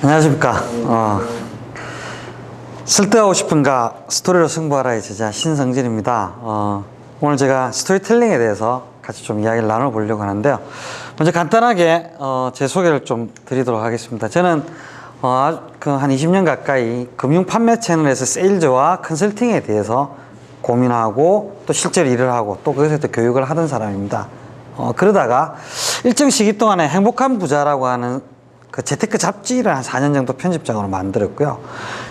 안녕하십니까. 쓸데하고 싶은가 스토리로 승부하라의 제자 신성진입니다. 오늘 제가 스토리텔링에 대해서 같이 좀 이야기를 나눠보려고 하는데요. 먼저 간단하게 제 소개를 좀 드리도록 하겠습니다. 저는 한 20년 가까이 금융 판매 채널에서 세일즈와 컨설팅에 대해서 고민하고 또 실제로 일을 하고 또 거기서 또 교육을 하던 사람입니다. 그러다가 일정 시기 동안에 행복한 부자라고 하는 그 재테크 잡지를 한 4년 정도 편집장으로 만들었고요.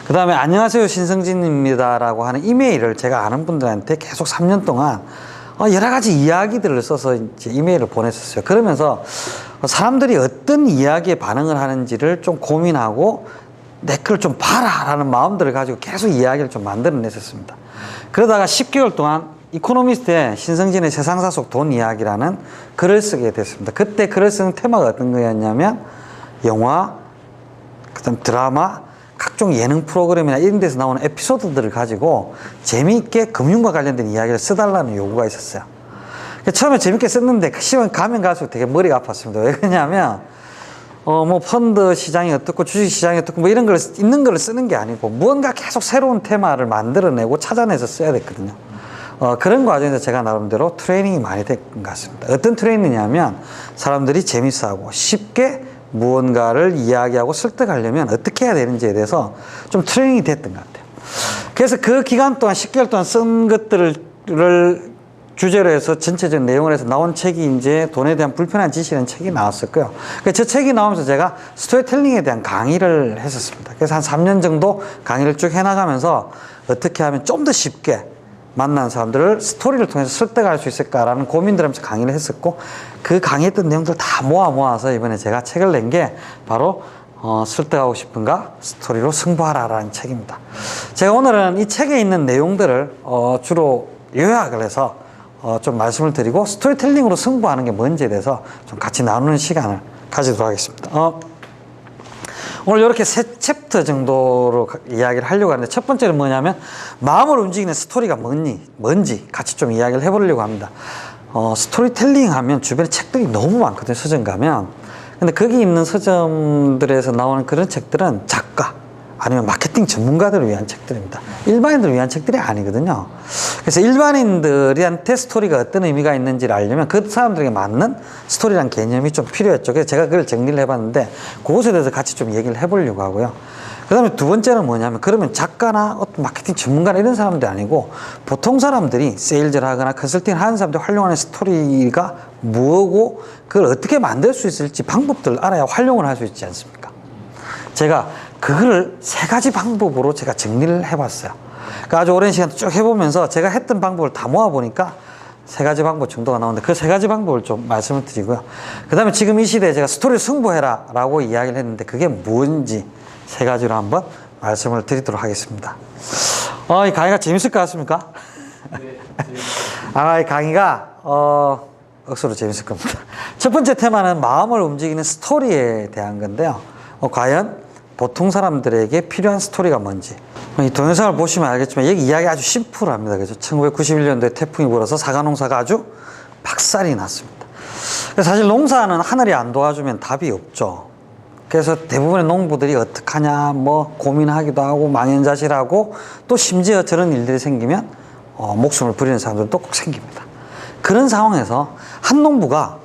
그 다음에 안녕하세요 신성진입니다라고 하는 이메일을 제가 아는 분들한테 계속 3년 동안 여러 가지 이야기들을 써서 이제 이메일을 보냈었어요. 그러면서 사람들이 어떤 이야기에 반응을 하는지를 좀 고민하고 내 걸 좀 봐라 라는 마음들을 가지고 계속 이야기를 좀 만들어냈었습니다. 그러다가 10개월 동안 이코노미스트의 신성진의 세상사 속 돈 이야기라는 글을 쓰게 됐습니다. 그때 글을 쓰는 테마가 어떤 거였냐면 영화, 그다음 드라마, 각종 예능 프로그램이나 이런 데서 나오는 에피소드들을 가지고 재미있게 금융과 관련된 이야기를 써달라는 요구가 있었어요. 처음에 재밌게 썼는데 시간 가면 갈수록 되게 머리가 아팠습니다. 왜 그러냐면 뭐 펀드 시장이 어떻고 주식 시장이 어떻고 뭐 이런 걸 있는 걸 쓰는 게 아니고 무언가 계속 새로운 테마를 만들어내고 찾아내서 써야 됐거든요. 그런 과정에서 제가 나름대로 트레이닝이 많이 된 것 같습니다. 어떤 트레이닝이냐면 사람들이 재밌어하고 쉽게 무언가를 이야기하고 설득하려면 어떻게 해야 되는지에 대해서 좀 트레이닝이 됐던 것 같아요. 그래서 그 기간 동안 10개월 동안 쓴 것들을 주제로 해서 전체적인 내용을 해서 나온 책이 이제 돈에 대한 불편한 지시라는 책이 나왔었고요. 저 책이 나오면서 제가 스토리텔링에 대한 강의를 했었습니다. 그래서 한 3년 정도 강의를 쭉 해나가면서 어떻게 하면 좀 더 쉽게 만난 사람들을 스토리를 통해서 설득할 수 있을까라는 고민들 하면서 강의를 했었고, 그 강의했던 내용들 다 모아서 이번에 제가 책을 낸 게 바로 설득하고 싶은가 스토리로 승부하라라는 책입니다. 제가 오늘은 이 책에 있는 내용들을 주로 요약을 해서 좀 말씀을 드리고 스토리텔링으로 승부하는 게 뭔지에 대해서 좀 같이 나누는 시간을 가지도록 하겠습니다. 오늘 이렇게 세 챕터 정도로 이야기를 하려고 하는데, 첫 번째는 뭐냐면 마음을 움직이는 스토리가 뭔지 같이 좀 이야기를 해보려고 합니다. 스토리텔링 하면 주변에 책들이 너무 많거든요, 서점 가면. 근데 거기 있는 서점들에서 나오는 그런 책들은 작가 아니면 마케팅 전문가들을 위한 책들입니다. 일반인들을 위한 책들이 아니거든요. 그래서 일반인들한테 스토리가 어떤 의미가 있는지를 알려면 그 사람들에게 맞는 스토리라는 개념이 좀 필요했죠. 그래서 제가 그걸 정리를 해봤는데 그것에 대해서 같이 좀 얘기를 해보려고 하고요. 그 다음에 두 번째는 뭐냐면, 그러면 작가나 어떤 마케팅 전문가나 이런 사람들이 아니고 보통 사람들이 세일즈를 하거나 컨설팅을 하는 사람들이 활용하는 스토리가 뭐고 그걸 어떻게 만들 수 있을지 방법들을 알아야 활용을 할 수 있지 않습니까? 제가 그거를 세 가지 방법으로 제가 정리를 해봤어요. 그러니까 아주 오랜 시간 쭉 해보면서 제가 했던 방법을 다 모아보니까 세 가지 방법 정도가 나오는데, 그 세 가지 방법을 좀 말씀을 드리고요. 그 다음에 지금 이 시대에 제가 스토리 승부해라 라고 이야기를 했는데 그게 뭔지 세 가지로 한번 말씀을 드리도록 하겠습니다. 이 강의가 재밌을 것 같습니까? 네, 아마 이 강의가 억수로 재밌을 겁니다. 첫 번째 테마는 마음을 움직이는 스토리에 대한 건데요. 과연 보통 사람들에게 필요한 스토리가 뭔지. 이 동영상을 보시면 알겠지만 여기 이야기 아주 심플합니다. 그죠? 1991년도에 태풍이 불어서 사과 농사가 아주 박살이 났습니다. 사실 농사는 하늘이 안 도와주면 답이 없죠. 그래서 대부분의 농부들이 어떡하냐 뭐 고민하기도 하고 망연자실하고, 또 심지어 저런 일들이 생기면 목숨을 부리는 사람들도 꼭 생깁니다. 그런 상황에서 한 농부가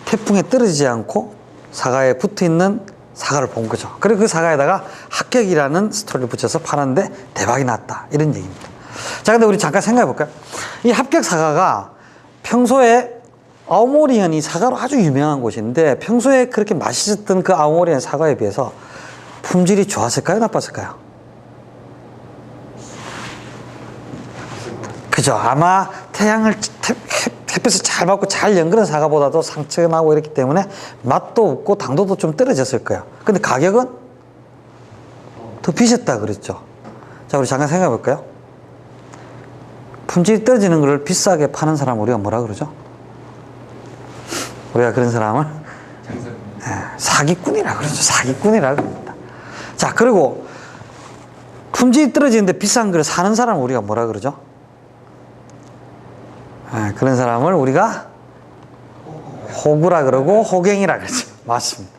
태풍에 떨어지지 않고 사과에 붙어있는 사과를 본 거죠. 그리고 그 사과에다가 합격이라는 스토리를 붙여서 팔았는데 대박이 났다, 이런 얘기입니다. 자, 근데 우리 잠깐 생각해 볼까요? 이 합격 사과가 평소에 아오모리현이 사과로 아주 유명한 곳인데 평소에 그렇게 맛있었던 그 아오모리현 사과에 비해서 품질이 좋았을까요, 나빴을까요? 그죠? 아마 햇빛을 잘 받고 잘 연그런 사과보다도 상처가 나고 이렇기 때문에 맛도 없고 당도도 좀 떨어졌을 거예요. 근데 가격은 더 비쌌다 그랬죠. 자, 우리 잠깐 생각해 볼까요? 품질이 떨어지는 걸 비싸게 파는 사람을 우리가 뭐라 그러죠? 우리가 그런 사람을 사기꾼이라 그러죠. 사기꾼이라 그럽니다. 자, 그리고 품질이 떨어지는데 비싼 걸 사는 사람을 우리가 뭐라 그러죠? 그런 사람을 우리가 호구라 그러고 호갱이라 그러죠. 맞습니다.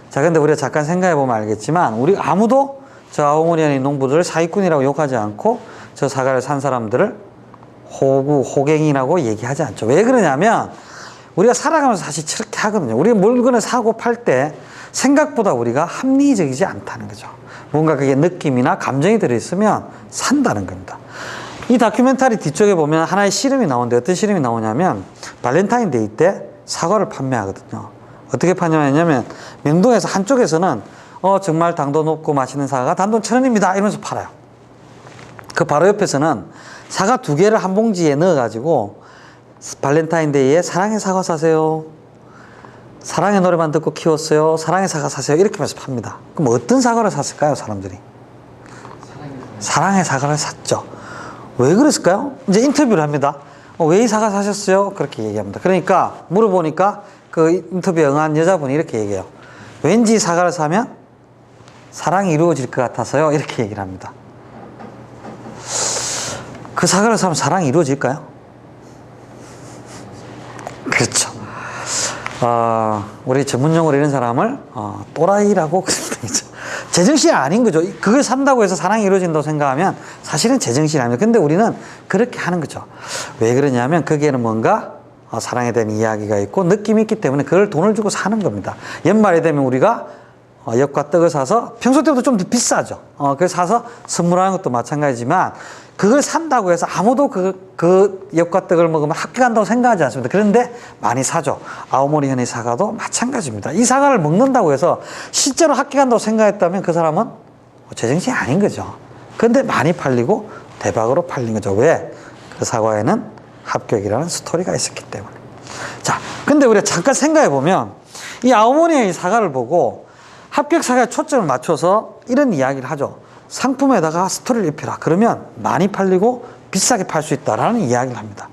자, 근데 우리가 잠깐 생각해 보면 알겠지만, 우리 아무도 저 아오모리아니 농부들을 사기꾼이라고 욕하지 않고, 저 사과를 산 사람들을 호갱이라고 얘기하지 않죠. 왜 그러냐면, 우리가 살아가면서 사실 저렇게 하거든요. 우리가 물건을 사고 팔 때 생각보다 우리가 합리적이지 않다는 거죠. 뭔가 그게 느낌이나 감정이 들어있으면 산다는 겁니다. 이 다큐멘터리 뒤쪽에 보면 하나의 씨름이 나오는데 어떤 씨름이 나오냐면 발렌타인데이 때 사과를 판매하거든요. 어떻게 판매하냐면 명동에서 한쪽에서는 정말 당도 높고 맛있는 사과가 단돈 1,000원입니다 이러면서 팔아요. 그 바로 옆에서는 사과 2개를 한 봉지에 넣어가지고 발렌타인데이에 사랑의 사과 사세요. 사랑의 노래만 듣고 키웠어요. 사랑의 사과 사세요. 이렇게 하면서 팝니다. 그럼 어떤 사과를 샀을까요, 사람들이? 사랑의 사과를 샀죠. 왜 그랬을까요? 이제 인터뷰를 합니다. 왜 이 사과 사셨어요? 그렇게 얘기합니다. 그러니까 물어보니까 그 인터뷰에 응한 여자분이 이렇게 얘기해요. 왠지 이 사과를 사면 사랑이 이루어질 것 같아서요. 이렇게 얘기를 합니다. 그 사과를 사면 사랑이 이루어질까요? 그렇죠. 우리 전문용어로 이런 사람을 또라이라고 제정신이 아닌 거죠. 그걸 산다고 해서 사랑이 이루어진다고 생각하면 사실은 제정신이 아닙니다. 근데 우리는 그렇게 하는 거죠. 왜 그러냐면 거기에는 뭔가 사랑에 대한 이야기가 있고 느낌이 있기 때문에 그걸 돈을 주고 사는 겁니다. 연말이 되면 우리가 엽과 떡을 사서 평소 때보다 좀 더 비싸죠. 그걸 사서 선물하는 것도 마찬가지지만 그걸 산다고 해서 아무도 그 엽과 떡을 먹으면 학교 간다고 생각하지 않습니다. 그런데 많이 사죠. 아오모리 현의 사과도 마찬가지입니다. 이 사과를 먹는다고 해서 실제로 학교 간다고 생각했다면 그 사람은 제정신이 아닌 거죠. 그런데 많이 팔리고 대박으로 팔린 거죠. 왜? 그 사과에는 합격이라는 스토리가 있었기 때문에. 자, 근데 우리가 잠깐 생각해 보면 이 아오모리의 사과를 보고 합격 사과에 초점을 맞춰서 이런 이야기를 하죠. 상품에다가 스토리를 입혀라. 그러면 많이 팔리고 비싸게 팔 수 있다라는 이야기를 합니다.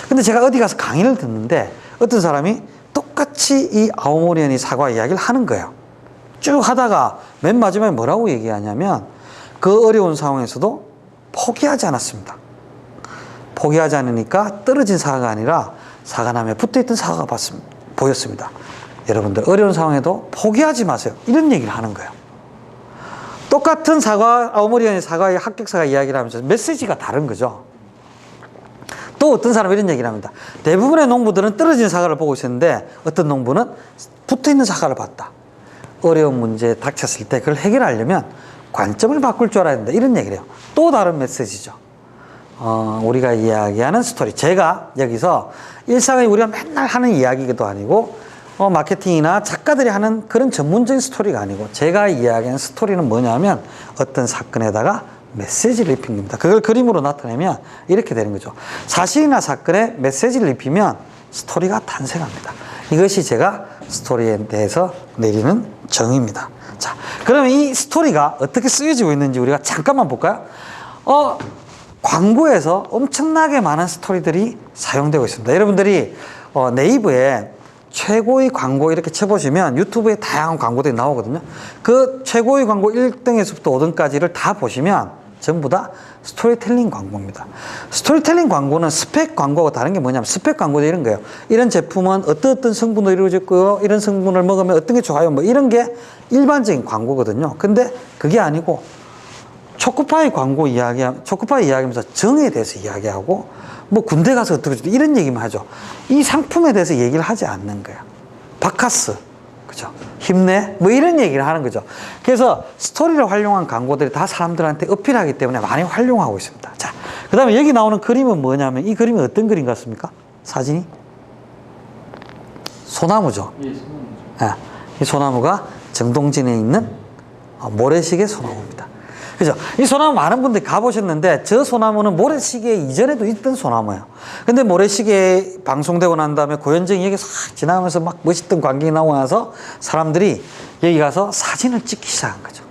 근데 제가 어디 가서 강의를 듣는데 어떤 사람이 똑같이 이 아오모리아니 사과 이야기를 하는 거예요. 쭉 하다가 맨 마지막에 뭐라고 얘기하냐면 그 어려운 상황에서도 포기하지 않았습니다. 포기하지 않으니까 떨어진 사과가 아니라 사과나무에 붙어있던 사과가 보였습니다. 여러분들 어려운 상황에도 포기하지 마세요. 이런 얘기를 하는 거예요. 똑같은 사과, 아오모리아니 사과의 합격사과 이야기를 하면서 메시지가 다른 거죠. 또 어떤 사람은 이런 얘기를 합니다. 대부분의 농부들은 떨어진 사과를 보고 있었는데 어떤 농부는 붙어있는 사과를 봤다. 어려운 문제에 닥쳤을 때 그걸 해결하려면 관점을 바꿀 줄 알아야 된다. 이런 얘기를 해요. 또 다른 메시지죠. 우리가 이야기하는 스토리. 제가 여기서 일상에 우리가 맨날 하는 이야기도 아니고 마케팅이나 작가들이 하는 그런 전문적인 스토리가 아니고 제가 이야기하는 스토리는 뭐냐면 어떤 사건에다가 메시지를 입힌 겁니다. 그걸 그림으로 나타내면 이렇게 되는 거죠. 사실이나 사건에 메시지를 입히면 스토리가 탄생합니다. 이것이 제가 스토리에 대해서 내리는 정의입니다. 자, 그러면 이 스토리가 어떻게 쓰여지고 있는지 우리가 잠깐만 볼까요? 광고에서 엄청나게 많은 스토리들이 사용되고 있습니다. 여러분들이 네이버에 최고의 광고 이렇게 쳐보시면 유튜브에 다양한 광고들이 나오거든요. 그 최고의 광고 1등에서부터 5등까지를 다 보시면 전부 다 스토리텔링 광고입니다. 스토리텔링 광고는 스펙 광고가 다른 게 뭐냐면 스펙 광고도 이런 거예요. 이런 제품은 어떤 성분으로 이루어졌고요. 이런 성분을 먹으면 어떤 게 좋아요. 뭐 이런 게 일반적인 광고거든요. 근데 그게 아니고 초코파이 광고 초코파이 이야기하면서 정에 대해서 이야기하고 뭐 군대 가서 어떻게 이런 얘기만 하죠. 이 상품에 대해서 얘기를 하지 않는 거야. 바카스, 그죠? 힘내, 뭐 이런 얘기를 하는 거죠. 그래서 스토리를 활용한 광고들이 다 사람들한테 어필하기 때문에 많이 활용하고 있습니다. 자, 그 다음에 여기 나오는 그림은 뭐냐면 이 그림이 어떤 그림 같습니까? 사진이? 소나무죠. 예, 소나무죠. 네, 이 소나무가 정동진에 있는 모래시계 소나무입니다. 그죠? 이 소나무 많은 분들이 가보셨는데 저 소나무는 모래시계 이전에도 있던 소나무예요. 근데 모래시계 방송되고 난 다음에 고현정이 여기 싹 지나가면서 막 멋있던 광경이 나오고 나서 사람들이 여기 가서 사진을 찍기 시작한 거죠.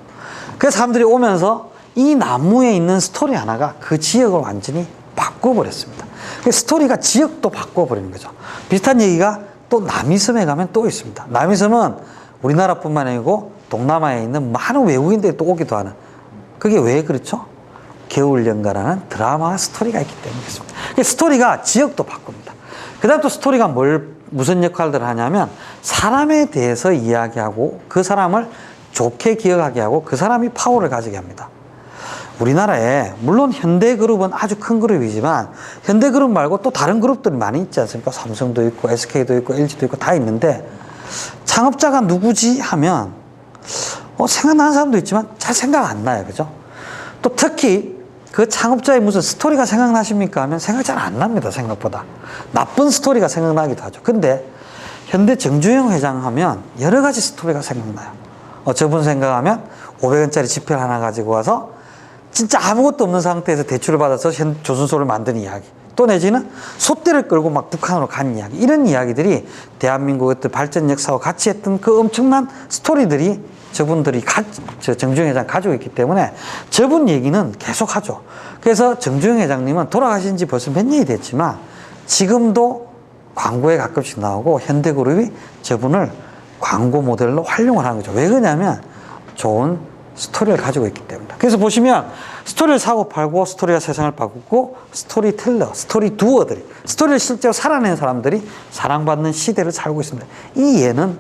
그래서 사람들이 오면서 이 나무에 있는 스토리 하나가 그 지역을 완전히 바꿔버렸습니다. 그 스토리가 지역도 바꿔버리는 거죠. 비슷한 얘기가 또 남이섬에 가면 또 있습니다. 남이섬은 우리나라뿐만 아니고 동남아에 있는 많은 외국인들이 또 오기도 하는 그게 왜 그렇죠? 겨울연가라는 드라마 스토리가 있기 때문에 그렇습니다. 스토리가 지역도 바꿉니다. 그 다음 또 스토리가 뭘 무슨 역할들을 하냐면 사람에 대해서 이야기하고 그 사람을 좋게 기억하게 하고 그 사람이 파워를 가지게 합니다. 우리나라에 물론 현대그룹은 아주 큰 그룹이지만 현대그룹 말고 또 다른 그룹들이 많이 있지 않습니까? 삼성도 있고 SK도 있고 LG도 있고 다 있는데 창업자가 누구지 하면 생각나는 사람도 있지만 잘 생각 안 나요. 그죠? 또 특히 그 창업자의 무슨 스토리가 생각나십니까? 하면 생각 잘 안 납니다. 생각보다. 나쁜 스토리가 생각나기도 하죠. 근데 현대 정주영 회장 하면 여러 가지 스토리가 생각나요. 저분 생각하면 500원짜리 지폐를 하나 가지고 와서 진짜 아무것도 없는 상태에서 대출을 받아서 조선소를 만든 이야기. 또 내지는 소떼를 끌고 막 북한으로 간 이야기. 이런 이야기들이 대한민국의 발전 역사와 같이 했던 그 엄청난 스토리들이 저분들이 정주영 회장 가지고 있기 때문에 저분 얘기는 계속 하죠. 그래서 정주영 회장님은 돌아가신 지 벌써 몇 년이 됐지만 지금도 광고에 가끔씩 나오고 현대그룹이 저분을 광고 모델로 활용을 하는 거죠. 왜 그러냐면 좋은 스토리를 가지고 있기 때문에. 그래서 보시면 스토리를 사고 팔고 스토리가 세상을 바꾸고 스토리텔러, 스토리 두어들이 스토리를 실제로 살아낸 사람들이 사랑받는 시대를 살고 있습니다. 이 예는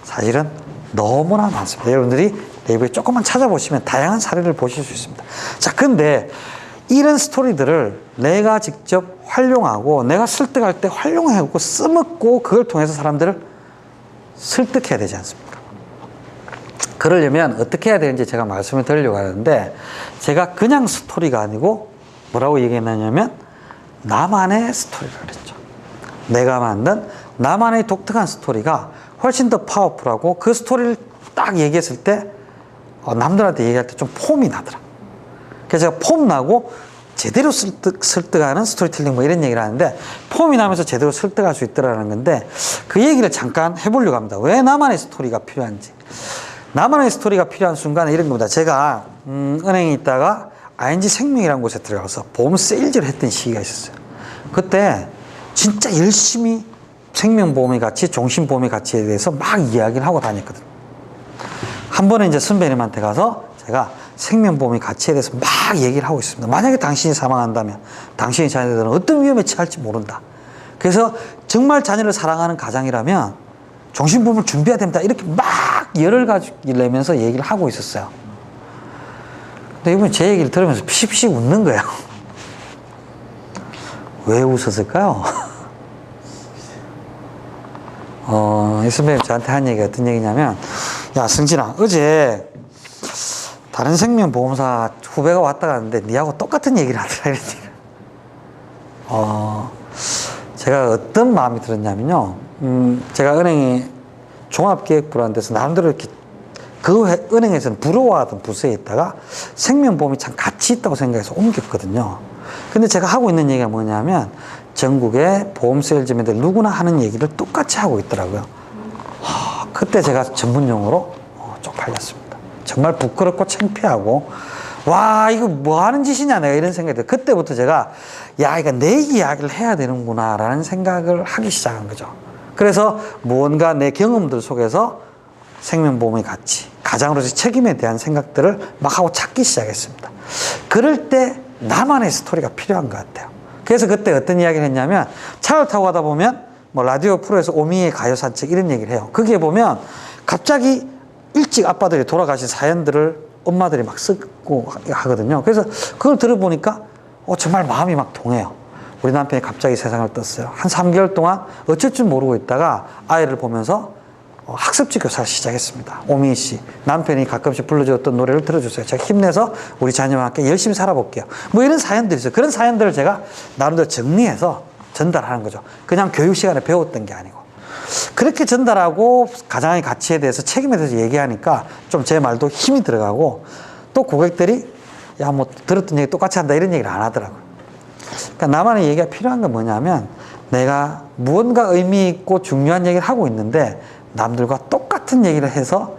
사실은 너무나 많습니다. 여러분들이 네이버에 조금만 찾아보시면 다양한 사례를 보실 수 있습니다. 자, 근데 이런 스토리들을 내가 직접 활용하고 내가 설득할 때 활용하고 써먹고 그걸 통해서 사람들을 설득해야 되지 않습니까? 그러려면 어떻게 해야 되는지 제가 말씀을 드리려고 하는데 제가 그냥 스토리가 아니고 뭐라고 얘기했냐면 나만의 스토리를 그랬죠. 내가 만든 나만의 독특한 스토리가 훨씬 더 파워풀하고 그 스토리를 딱 얘기했을 때 남들한테 얘기할 때 좀 폼이 나더라. 그래서 제가 폼 나고 제대로 설득하는 스토리텔링 뭐 이런 얘기를 하는데 폼이 나면서 제대로 설득할 수 있더라는 건데 그 얘기를 잠깐 해보려고 합니다. 왜 나만의 스토리가 필요한지. 나만의 스토리가 필요한 순간에 이런 겁니다. 제가 은행에 있다가 ING생명이라는 곳에 들어가서 보험 세일즈를 했던 시기가 있었어요. 그때 진짜 열심히 생명보험의 가치, 종신보험의 가치에 대해서 막 이야기를 하고 다녔거든요. 한 번은 이제 선배님한테 가서 제가 생명보험의 가치에 대해서 막 얘기를 하고 있습니다. 만약에 당신이 사망한다면 당신의 자녀들은 어떤 위험에 처할지 모른다. 그래서 정말 자녀를 사랑하는 가장이라면 종신보험을 준비해야 됩니다. 이렇게 막 열을 가지고 내면서 얘기를 하고 있었어요. 근데 이분이 제 얘기를 들으면서 피식피식 웃는 거예요. 왜 웃었을까요? 이 선배님 저한테 한 얘기가 어떤 얘기냐면, 야, 승진아, 어제 다른 생명보험사 후배가 왔다 갔는데 니하고 똑같은 얘기를 하더라. 이런 얘기를. 제가 어떤 마음이 들었냐면요. 제가 은행에 종합기획부라는 데서 나름대로 이렇게 그 은행에서는 부러워하던 부서에 있다가 생명보험이 참 가치 있다고 생각해서 옮겼거든요. 근데 제가 하고 있는 얘기가 뭐냐면 전국의 보험 세일즈맨들 누구나 하는 얘기를 똑같이 하고 있더라고요. 그때 제가 전문용어로 쪽팔렸습니다. 정말 부끄럽고 창피하고 와, 이거 뭐 하는 짓이냐 내가 이런 생각이 들어요. 그때부터 제가 야, 이거 내 이야기를 해야 되는구나 라는 생각을 하기 시작한 거죠. 그래서 무언가 내 경험들 속에서 생명보험의 가치, 가장으로서의 책임에 대한 생각들을 막 하고 찾기 시작했습니다. 그럴 때 나만의 스토리가 필요한 것 같아요. 그래서 그때 어떤 이야기를 했냐면 차를 타고 가다 보면 뭐 라디오 프로에서 오미의 가요 산책 이런 얘기를 해요. 거기에 보면 갑자기 일찍 아빠들이 돌아가신 사연들을 엄마들이 막 쓰고 하거든요. 그래서 그걸 들어보니까 정말 마음이 막 동해요. 우리 남편이 갑자기 세상을 떴어요. 한 3개월 동안 어쩔 줄 모르고 있다가 아이를 보면서 학습지 교사를 시작했습니다. 오미희 씨, 남편이 가끔씩 불러주었던 노래를 들어주세요. 제가 힘내서 우리 자녀와 함께 열심히 살아볼게요. 뭐 이런 사연들이 있어요. 그런 사연들을 제가 나름대로 정리해서 전달하는 거죠. 그냥 교육 시간에 배웠던 게 아니고. 그렇게 전달하고 가장의 가치에 대해서 책임에 대해서 얘기하니까 좀 제 말도 힘이 들어가고 또 고객들이 야, 뭐 들었던 얘기 똑같이 한다 이런 얘기를 안 하더라고요. 그러니까 나만의 얘기가 필요한 건 뭐냐면 내가 무언가 의미 있고 중요한 얘기를 하고 있는데 남들과 똑같은 얘기를 해서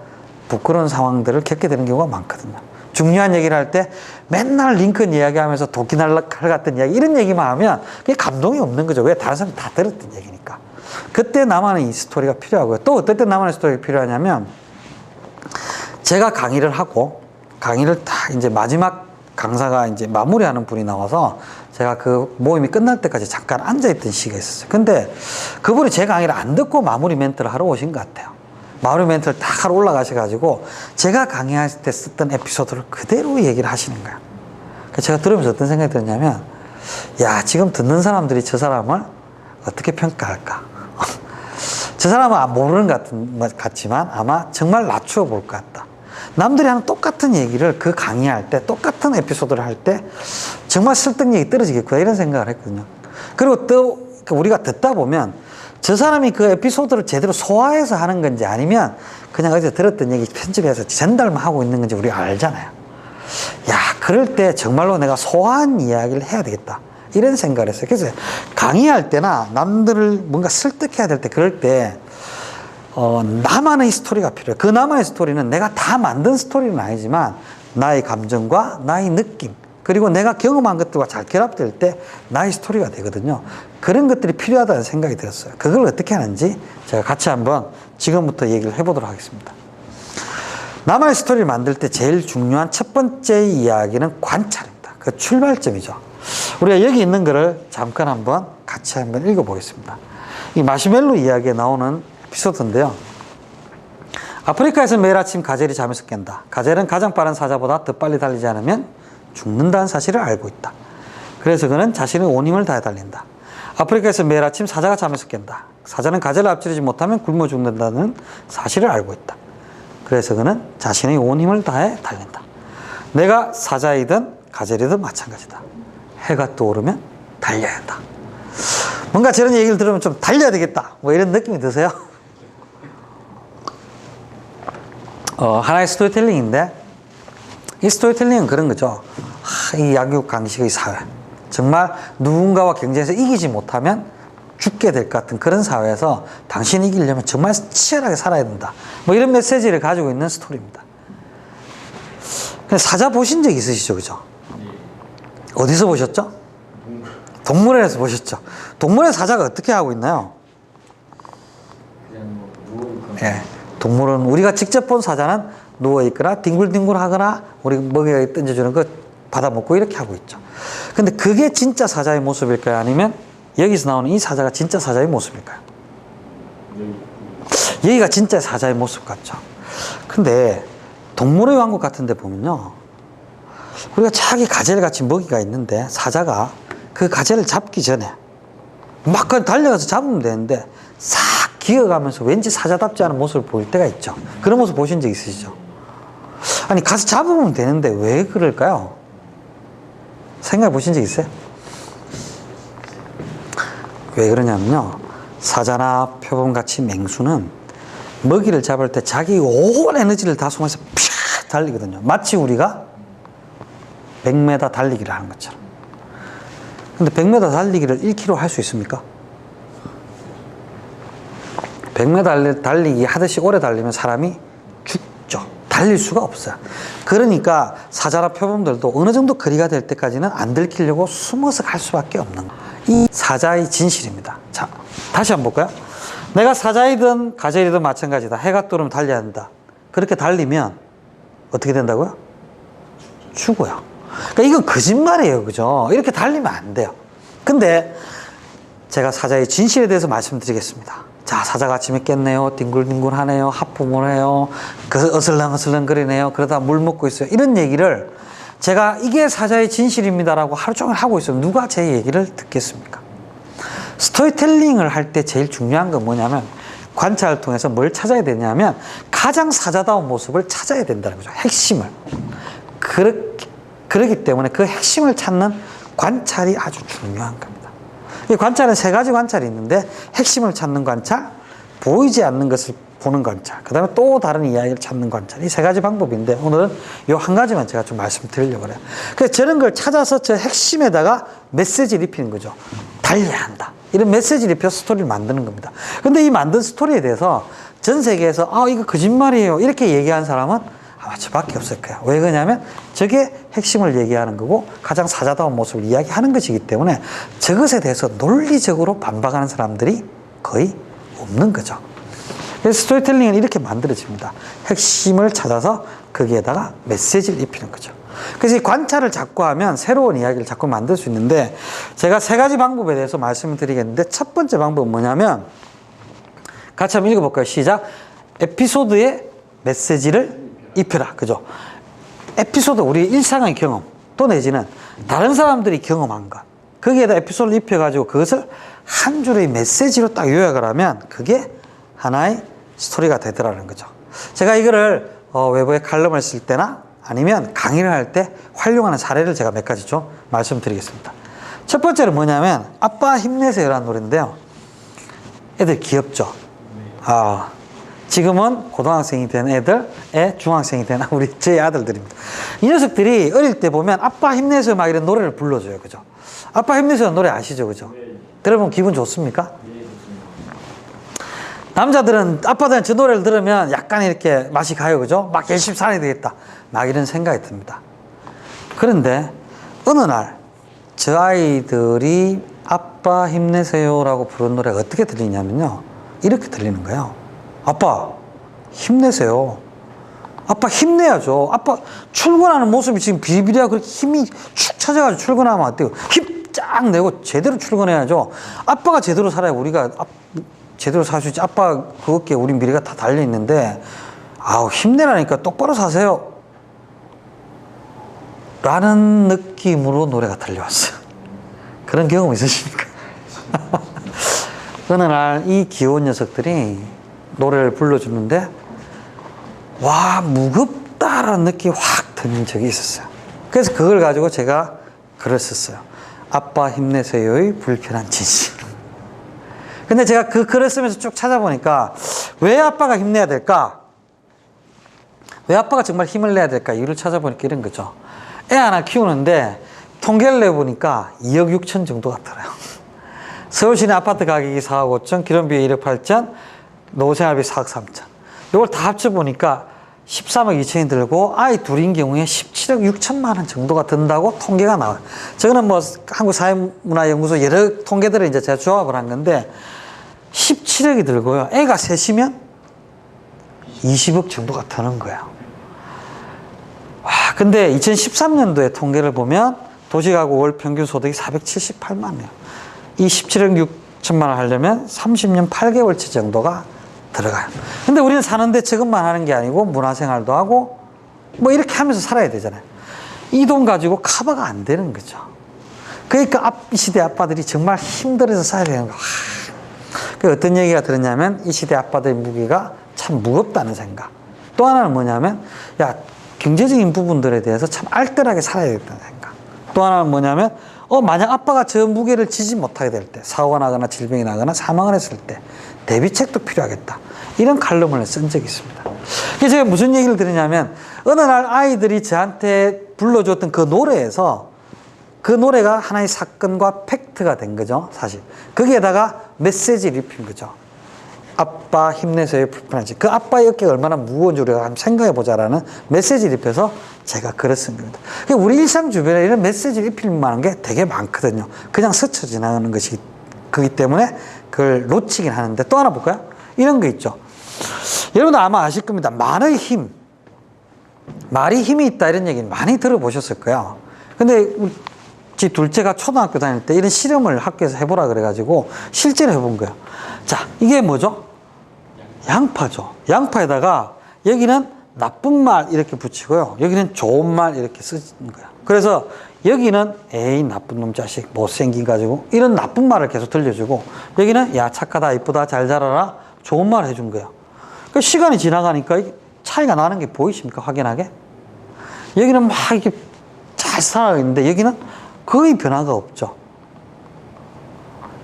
부끄러운 상황들을 겪게 되는 경우가 많거든요. 중요한 얘기를 할 때 맨날 링컨 이야기하면서 도끼날칼 같은 이야기 이런 얘기만 하면 그게 감동이 없는 거죠. 왜? 다른 사람이 다 들었던 얘기니까. 그때 나만의 이 스토리가 필요하고요. 또 어떨 때 나만의 스토리가 필요하냐면 제가 강의를 하고 강의를 다 이제 마지막 강사가 이제 마무리하는 분이 나와서 제가 그 모임이 끝날 때까지 잠깐 앉아있던 시기가 있었어요. 근데 그분이 제 강의를 안 듣고 마무리 멘트를 하러 오신 것 같아요. 마무리 멘트를 딱 하러 올라가셔가지고 제가 강의할 때 썼던 에피소드를 그대로 얘기를 하시는 거예요. 그래서 제가 들으면서 어떤 생각이 들었냐면, 야, 지금 듣는 사람들이 저 사람을 어떻게 평가할까? 저 사람은 모르는 것 같지만 아마 정말 낮추어 볼 것 같다. 남들이 하는 똑같은 얘기를 그 강의할 때, 똑같은 에피소드를 할 때 정말 설득력이 떨어지겠구나 이런 생각을 했거든요. 그리고 또 우리가 듣다 보면 저 사람이 그 에피소드를 제대로 소화해서 하는 건지 아니면 그냥 어디서 들었던 얘기 편집해서 전달만 하고 있는 건지 우리가 알잖아요. 야, 그럴 때 정말로 내가 소화한 이야기를 해야 되겠다 이런 생각을 했어요. 그래서 강의할 때나 남들을 뭔가 설득해야 될 때, 그럴 때 나만의 스토리가 필요해요. 그 나만의 스토리는 내가 다 만든 스토리는 아니지만 나의 감정과 나의 느낌, 그리고 내가 경험한 것들과 잘 결합될 때 나의 스토리가 되거든요. 그런 것들이 필요하다는 생각이 들었어요. 그걸 어떻게 하는지 제가 같이 한번 지금부터 얘기를 해보도록 하겠습니다. 나만의 스토리를 만들 때 제일 중요한 첫 번째 이야기는 관찰입니다. 그 출발점이죠. 우리가 여기 있는 거를 잠깐 한번 같이 한번 읽어보겠습니다. 이 마시멜로 이야기에 나오는 에피소드인데요. 아프리카에서 매일 아침 가젤이 잠에서 깬다. 가젤은 가장 빠른 사자보다 더 빨리 달리지 않으면 죽는다는 사실을 알고 있다. 그래서 그는 자신의 온 힘을 다해 달린다. 아프리카에서 매일 아침 사자가 잠에서 깬다. 사자는 가젤을 앞지르지 못하면 굶어 죽는다는 사실을 알고 있다. 그래서 그는 자신의 온 힘을 다해 달린다. 내가 사자이든 가젤이든 마찬가지다. 해가 떠오르면 달려야 한다. 뭔가 저런 얘기를 들으면 좀 달려야 되겠다, 뭐 이런 느낌이 드세요? 하나의 스토리텔링인데, 이 스토리텔링은 그런 거죠. 이 약육강식의 사회, 정말 누군가와 경쟁에서 이기지 못하면 죽게 될 것 같은 그런 사회에서 당신이 이기려면 정말 치열하게 살아야 된다, 뭐 이런 메시지를 가지고 있는 스토리입니다. 사자 보신 적 있으시죠? 그죠? 어디서 보셨죠? 동물원에서 보셨죠? 동물원 사자가 어떻게 하고 있나요? 예, 동물원 우리가 직접 본 사자는 누워있거나 뒹굴뒹굴 하거나 우리 먹이에 던져주는 거 받아먹고 이렇게 하고 있죠. 근데 그게 진짜 사자의 모습일까요? 아니면 여기서 나오는 이 사자가 진짜 사자의 모습일까요? 여기가 진짜 사자의 모습 같죠. 근데 동물의 왕국 같은 데 보면요, 우리가 자기 가젤같이 먹이가 있는데 사자가 그 가젤을 잡기 전에 막 달려가서 잡으면 되는데 싹 기어가면서 왠지 사자답지 않은 모습을 보일 때가 있죠. 그런 모습 보신 적 있으시죠? 아니, 가서 잡으면 되는데 왜 그럴까요? 생각해 보신 적 있어요? 왜 그러냐면요, 사자나 표범같이 맹수는 먹이를 잡을 때 자기 온 에너지를 다 쏟아서 팍 달리거든요. 마치 우리가 100m 달리기를 하는 것처럼. 근데 100m 달리기를 1km 할 수 있습니까? 100m 달리기 하듯이 오래 달리면 사람이 죽죠. 달릴 수가 없어요. 그러니까 사자나 표범들도 어느 정도 거리가 될 때까지는 안 들키려고 숨어서 갈 수밖에 없는 거예요. 이 사자의 진실입니다. 자, 다시 한번 볼까요? 내가 사자이든 가젤이든 마찬가지다. 해가 떠오르면 달려야 한다. 그렇게 달리면 어떻게 된다고요? 죽어요. 그러니까 이건 거짓말이에요. 그죠? 이렇게 달리면 안 돼요. 근데 제가 사자의 진실에 대해서 말씀드리겠습니다. 자, 사자가 아침에 깼네요. 뒹굴뒹굴 하네요. 하품을 해요. 어슬렁어슬렁 거리네요. 그러다 물 먹고 있어요. 이런 얘기를 제가 이게 사자의 진실입니다라고 하루 종일 하고 있으면 누가 제 얘기를 듣겠습니까? 스토리텔링을 할 때 제일 중요한 건 뭐냐면 관찰을 통해서 뭘 찾아야 되냐면 가장 사자다운 모습을 찾아야 된다는 거죠. 핵심을. 그렇기 때문에 그 핵심을 찾는 관찰이 아주 중요한 겁니다. 이 관찰은 세 가지 관찰이 있는데, 핵심을 찾는 관찰, 보이지 않는 것을 보는 관찰, 그 다음에 또 다른 이야기를 찾는 관찰, 이 세 가지 방법인데 오늘은 이 한 가지만 제가 좀 말씀드리려고 그래요. 그래서 저런 걸 찾아서 저 핵심에다가 메시지를 입히는 거죠. 달려야 한다, 이런 메시지를 입혀서 스토리를 만드는 겁니다. 근데 이 만든 스토리에 대해서 전 세계에서 이거 거짓말이에요 이렇게 얘기한 사람은 아마 저밖에 없을 거예요. 왜 그러냐면 저게 핵심을 얘기하는 거고 가장 사자다운 모습을 이야기하는 것이기 때문에 저것에 대해서 논리적으로 반박하는 사람들이 거의 없는 거죠. 그래서 스토리텔링은 이렇게 만들어집니다. 핵심을 찾아서 거기에다가 메시지를 입히는 거죠. 그래서 이 관찰을 자꾸 하면 새로운 이야기를 자꾸 만들 수 있는데 제가 세 가지 방법에 대해서 말씀을 드리겠는데 첫 번째 방법은 뭐냐면 같이 한번 읽어볼까요? 시작. 에피소드에 메시지를 입혀라. 그죠? 에피소드, 우리 일상의 경험 또 내지는 다른 사람들이 경험한 것 거기에다 에피소드를 입혀가지고 그것을 한 줄의 메시지로 딱 요약을 하면 그게 하나의 스토리가 되더라는 거죠. 제가 이거를 외부에 칼럼을 쓸 때나 아니면 강의를 할 때 활용하는 사례를 제가 몇 가지 좀 말씀드리겠습니다. 첫 번째는 뭐냐면 아빠 힘내세요라는 노래인데요. 애들 귀엽죠? 지금은 고등학생이 된 애들의 중학생이 된 우리 제 아들들입니다. 이 녀석들이 어릴 때 보면 아빠 힘내세요 막 이런 노래를 불러줘요. 그죠? 아빠 힘내세요 노래 아시죠? 그죠? 들어보면 기분 좋습니까? 남자들은 아빠들은 저 노래를 들으면 약간 이렇게 맛이 가요. 그죠? 막 열심히 살아야 되겠다 막 이런 생각이 듭니다. 그런데 어느 날 저 아이들이 아빠 힘내세요라고 부른 노래가 어떻게 들리냐면요, 이렇게 들리는 거예요. 아빠 힘내세요. 아빠 힘내야죠. 아빠 출근하는 모습이 지금 비리비리하고 그렇게 힘이 축 처져가지고 출근하면 안 돼요. 힘 쫙 내고 제대로 출근해야죠. 아빠가 제대로 살아야 우리가 제대로 살 수 있지. 아빠 그 어깨에 우리 미래가 다 달려있는데 아우 힘내라니까 똑바로 사세요 라는 느낌으로 노래가 들려왔어요. 그런 경험 있으십니까? 어느 날 이 귀여운 녀석들이 노래를 불러주는데 와 무겁다라는 느낌이 확 드는 적이 있었어요. 그래서 그걸 가지고 제가 글을 썼어요. 아빠 힘내세요의 불편한 진실. 근데 제가 그 글을 쓰면서 쭉 찾아보니까 왜 아빠가 힘내야 될까? 왜 아빠가 정말 힘을 내야 될까? 이유를 찾아보니까 이런 거죠. 애 하나 키우는데 통계를 내보니까 2억 6천 정도가 들어요. 서울 시내 아파트 가격이 4억 5천, 기름비 1억 8천, 노후생활비 4억 3천. 이걸 다 합쳐보니까 13억 2천이 들고 아이 둘인 경우에 17억 6천만 원 정도가 든다고 통계가 나와요. 저거는 뭐 한국사회문화연구소 여러 통계들을 이제 제가 조합을 한 건데 17억이 들고요. 애가 셋이면 20억 정도가 드는 거예요. 와, 근데 2013년도에 통계를 보면 도시가구 월 평균 소득이 478만 원이에요. 이 17억 6천만 원 하려면 30년 8개월치 정도가 들어가요. 근데 우리는 사는데 저것만 하는 게 아니고 문화생활도 하고 뭐 이렇게 하면서 살아야 되잖아요. 이 돈 가지고 커버가 안 되는 거죠. 그러니까 이 시대 아빠들이 정말 힘들어서 살아야 되는 거예요. 그 어떤 얘기가 들었냐면 이 시대 아빠들의 무게가 참 무겁다는 생각. 또 하나는 뭐냐면 야 경제적인 부분들에 대해서 참 알뜰하게 살아야겠다는 생각. 또 하나는 뭐냐면 만약 아빠가 저 무게를 지지 못하게 될 때 사고가 나거나 질병이 나거나 사망을 했을 때 대비책도 필요하겠다. 이런 칼럼을 쓴 적이 있습니다. 그래서 제가 무슨 얘기를 드리냐면 어느 날 아이들이 저한테 불러줬던 그 노래에서 그 노래가 하나의 사건과 팩트가 된 거죠. 사실 거기에다가 메시지를 입힌 거죠. 아빠 힘내세요 불편하지. 그 아빠의 어깨가 얼마나 무거운지 우리가 한번 생각해보자라는 메시지를 입혀서 제가 글을 쓴 겁니다. 우리 일상 주변에 이런 메시지를 입힐 만한 게 되게 많거든요. 그냥 스쳐 지나가는 것이 그렇기 때문에 그걸 놓치긴 하는데 또 하나 볼까요? 이런 거 있죠. 여러분들 아마 아실 겁니다. 말의 힘. 말이 힘이 있다 이런 얘기는 많이 들어보셨을 거예요. 근데 제 둘째가 초등학교 다닐 때 이런 실험을 학교에서 해보라 그래가지고 실제로 해본 거예요. 자, 이게 뭐죠? 양파죠. 양파에다가 여기는 나쁜 말 이렇게 붙이고요. 여기는 좋은 말 이렇게 쓰는 거예요. 그래서 여기는 에이 나쁜 놈 자식 못생긴 가지고 이런 나쁜 말을 계속 들려주고 여기는 야 착하다 이쁘다 잘 자라라 좋은 말 해준 거예요. 그 시간이 지나가니까 차이가 나는 게 보이십니까? 확연하게. 여기는 막 이렇게 잘 살아있는데 여기는 거의 변화가 없죠.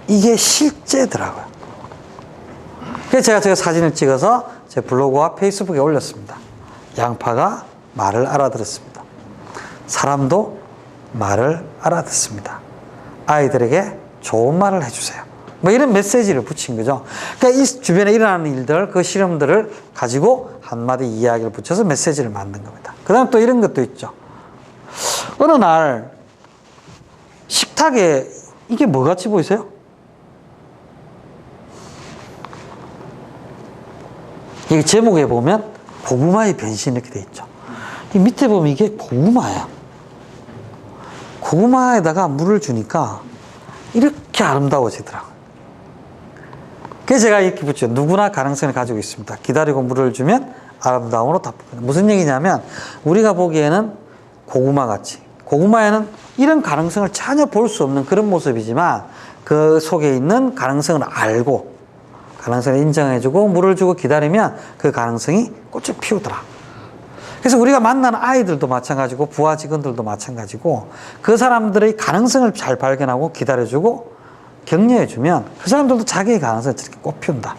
이게 실제더라고요. 그래서 제가 사진을 찍어서 제 블로그와 페이스북에 올렸습니다. 양파가 말을 알아들었습니다. 사람도 말을 알아듣습니다. 아이들에게 좋은 말을 해주세요. 뭐 이런 메시지를 붙인 거죠. 그러니까 이 주변에 일어나는 일들, 그 실험들을 가지고 한마디 이야기를 붙여서 메시지를 만든 겁니다. 그 다음 또 이런 것도 있죠. 어느 날 식탁에 이게 뭐 같이 보이세요? 여기 제목에 보면 고구마의 변신 이렇게 돼 있죠. 이 밑에 보면 이게 고구마예요. 고구마에다가 물을 주니까 이렇게 아름다워지더라고요. 그래서 제가 이렇게 붙여요. 누구나 가능성을 가지고 있습니다. 기다리고 물을 주면 아름다움으로 답합니다. 무슨 얘기냐면 우리가 보기에는 고구마같이, 고구마에는 이런 가능성을 전혀 볼 수 없는 그런 모습이지만 그 속에 있는 가능성을 알고 가능성을 인정해주고 물을 주고 기다리면 그 가능성이 꽃을 피우더라. 그래서 우리가 만나는 아이들도 마찬가지고 부하 직원들도 마찬가지고 그 사람들의 가능성을 잘 발견하고 기다려주고 격려해주면 그 사람들도 자기의 가능성을 저렇게 꽃 피운다.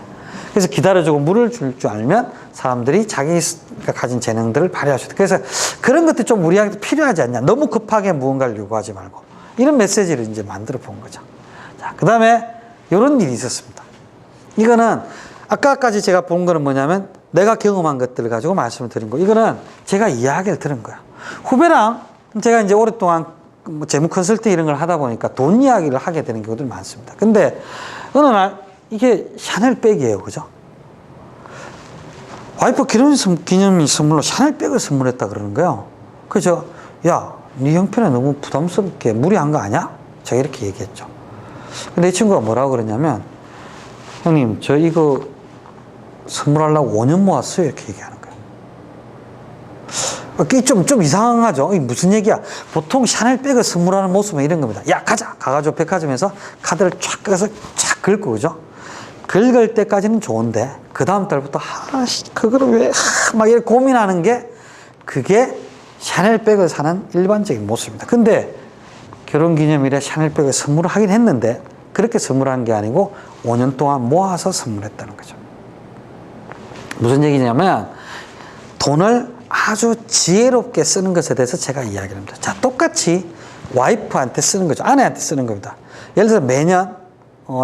그래서 기다려주고 물을 줄 줄 알면 사람들이 자기가 가진 재능들을 발휘할 수 있다. 그래서 그런 것들이 좀 우리한테 필요하지 않냐. 너무 급하게 무언가를 요구하지 말고 이런 메시지를 이제 만들어 본 거죠. 자, 그 다음에 이런 일이 있었습니다. 이거는 아까까지 제가 본 거는 뭐냐면 내가 경험한 것들을 가지고 말씀을 드린 거. 이거는 제가 이야기를 들은 거예요. 후배랑 제가 이제 오랫동안 뭐 재무 컨설팅 이런 걸 하다 보니까 돈 이야기를 하게 되는 경우들이 많습니다. 근데 어느 날 이게 샤넬백이에요. 그죠? 와이프 기념일 선물로 샤넬백을 선물했다 그러는 거예요. 그죠? 야, 네 형편에 너무 부담스럽게 무리한 거 아니야? 제가 이렇게 얘기했죠. 근데 이 친구가 뭐라고 그러냐면 형님, 저 이거 선물하려고 5년 모았어요. 이렇게 얘기하는 거예요. 그게 좀 이상하죠? 이게 무슨 얘기야? 보통 샤넬백을 선물하는 모습은 이런 겁니다. 야, 가자! 가가지고 백화점에서 카드를 쫙 꺼서 쫙 긁고, 그죠? 긁을 때까지는 좋은데, 그 다음 달부터, 그거를 왜, 막 이렇게 고민하는 게, 그게 샤넬백을 사는 일반적인 모습입니다. 근데, 결혼 기념일에 샤넬백을 선물을 하긴 했는데, 그렇게 선물한 게 아니고, 5년 동안 모아서 선물했다는 거죠. 무슨 얘기냐면, 돈을 아주 지혜롭게 쓰는 것에 대해서 제가 이야기를 합니다. 자, 똑같이 와이프한테 쓰는 거죠. 아내한테 쓰는 겁니다. 예를 들어서 매년,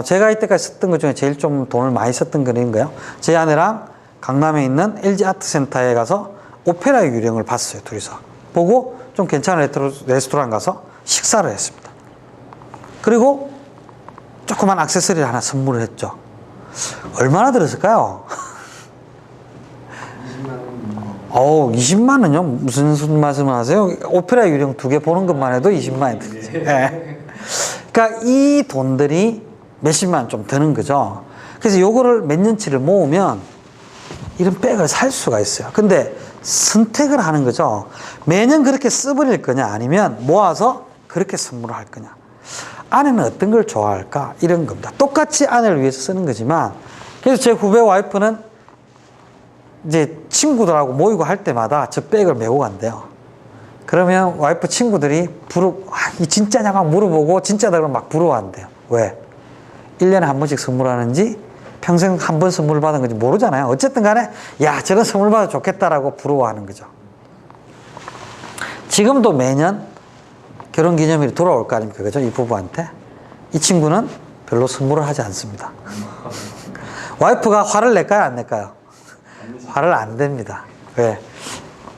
제가 이때까지 썼던 것 중에 제일 좀 돈을 많이 썼던 거는 거예요. 제 아내랑 강남에 있는 LG 아트센터에 가서 오페라 유령을 봤어요. 둘이서. 보고 좀 괜찮은 레스토랑 가서 식사를 했습니다. 그리고 조그만 액세서리를 하나 선물을 했죠. 얼마나 들었을까요? 20만 원요? 무슨 말씀을 하세요? 오페라 유령 2개 보는 것만 해도 20만 원 들죠. 네. 그러니까 이 돈들이 몇십만 원 좀 드는 거죠. 그래서 요거를 몇 년치를 모으면 이런 백을 살 수가 있어요. 근데 선택을 하는 거죠. 매년 그렇게 써버릴 거냐 아니면 모아서 그렇게 선물을 할 거냐. 아내는 어떤 걸 좋아할까? 이런 겁니다. 똑같이 아내를 위해서 쓰는 거지만 그래서 제 후배 와이프는 이제 친구들하고 모이고 할 때마다 저 백을 메고 간대요. 그러면 와이프 친구들이 이 진짜냐고 물어보고 진짜다 막 부러워한대요. 왜? 1년에 한 번씩 선물하는지 평생 한 번 선물 받은 건지 모르잖아요. 어쨌든 간에 야, 저런 선물 받아 좋겠다라고 부러워하는 거죠. 지금도 매년 결혼 기념일이 돌아올 거 아닙니까? 그죠? 이 부부한테. 이 친구는 별로 선물을 하지 않습니다. 와이프가 화를 낼까요? 안 낼까요? 화를 안 냅니다. 왜?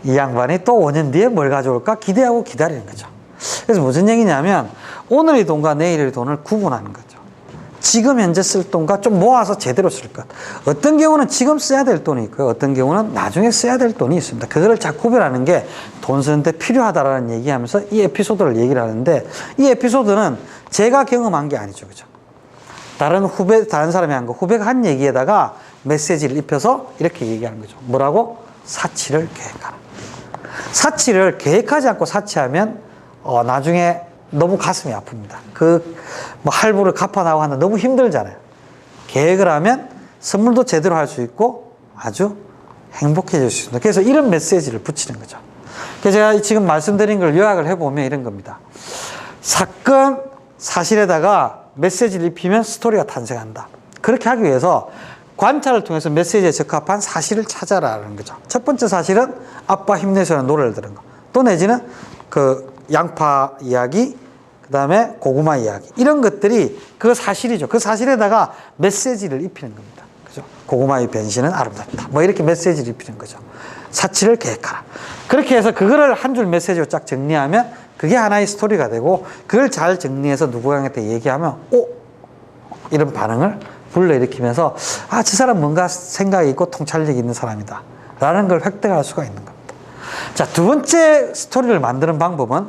이 양반이 또 5년 뒤에 뭘 가져올까 기대하고 기다리는 거죠. 그래서 무슨 얘기냐면 오늘의 돈과 내일의 돈을 구분하는 거죠. 지금 현재 쓸 돈과 좀 모아서 제대로 쓸 것. 어떤 경우는 지금 써야 될 돈이 있고요. 어떤 경우는 나중에 써야 될 돈이 있습니다. 그거를 잘 구별하는 게 돈 쓰는데 필요하다라는 얘기하면서 이 에피소드를 얘기를 하는데 이 에피소드는 제가 경험한 게 아니죠. 그죠? 다른 사람이 한 거, 후배가 한 얘기에다가 메시지를 입혀서 이렇게 얘기하는 거죠. 뭐라고? 사치를 계획하라. 사치를 계획하지 않고 사치하면 나중에 너무 가슴이 아픕니다. 뭐 할부를 갚아나가고 하는데 너무 힘들잖아요. 계획을 하면 선물도 제대로 할 수 있고 아주 행복해질 수 있습니다. 그래서 이런 메시지를 붙이는 거죠. 그래서 제가 지금 말씀드린 걸 요약을 해보면 이런 겁니다. 사건, 사실에다가 메시지를 입히면 스토리가 탄생한다. 그렇게 하기 위해서 관찰을 통해서 메시지에 적합한 사실을 찾아라는 거죠. 첫 번째 사실은 아빠 힘내서라는 노래를 들은 거. 또 내지는 그 양파 이야기, 그 다음에 고구마 이야기. 이런 것들이 그 사실이죠. 그 사실에다가 메시지를 입히는 겁니다. 그죠? 고구마의 변신은 아름답다. 뭐 이렇게 메시지를 입히는 거죠. 사치를 계획하라. 그렇게 해서 그거를 한 줄 메시지로 쫙 정리하면 그게 하나의 스토리가 되고 그걸 잘 정리해서 누구한테 얘기하면 이런 반응을 불러일으키면서 저 사람 뭔가 생각이 있고 통찰력이 있는 사람이다 라는 걸 획득할 수가 있는 겁니다. 자, 두 번째 스토리를 만드는 방법은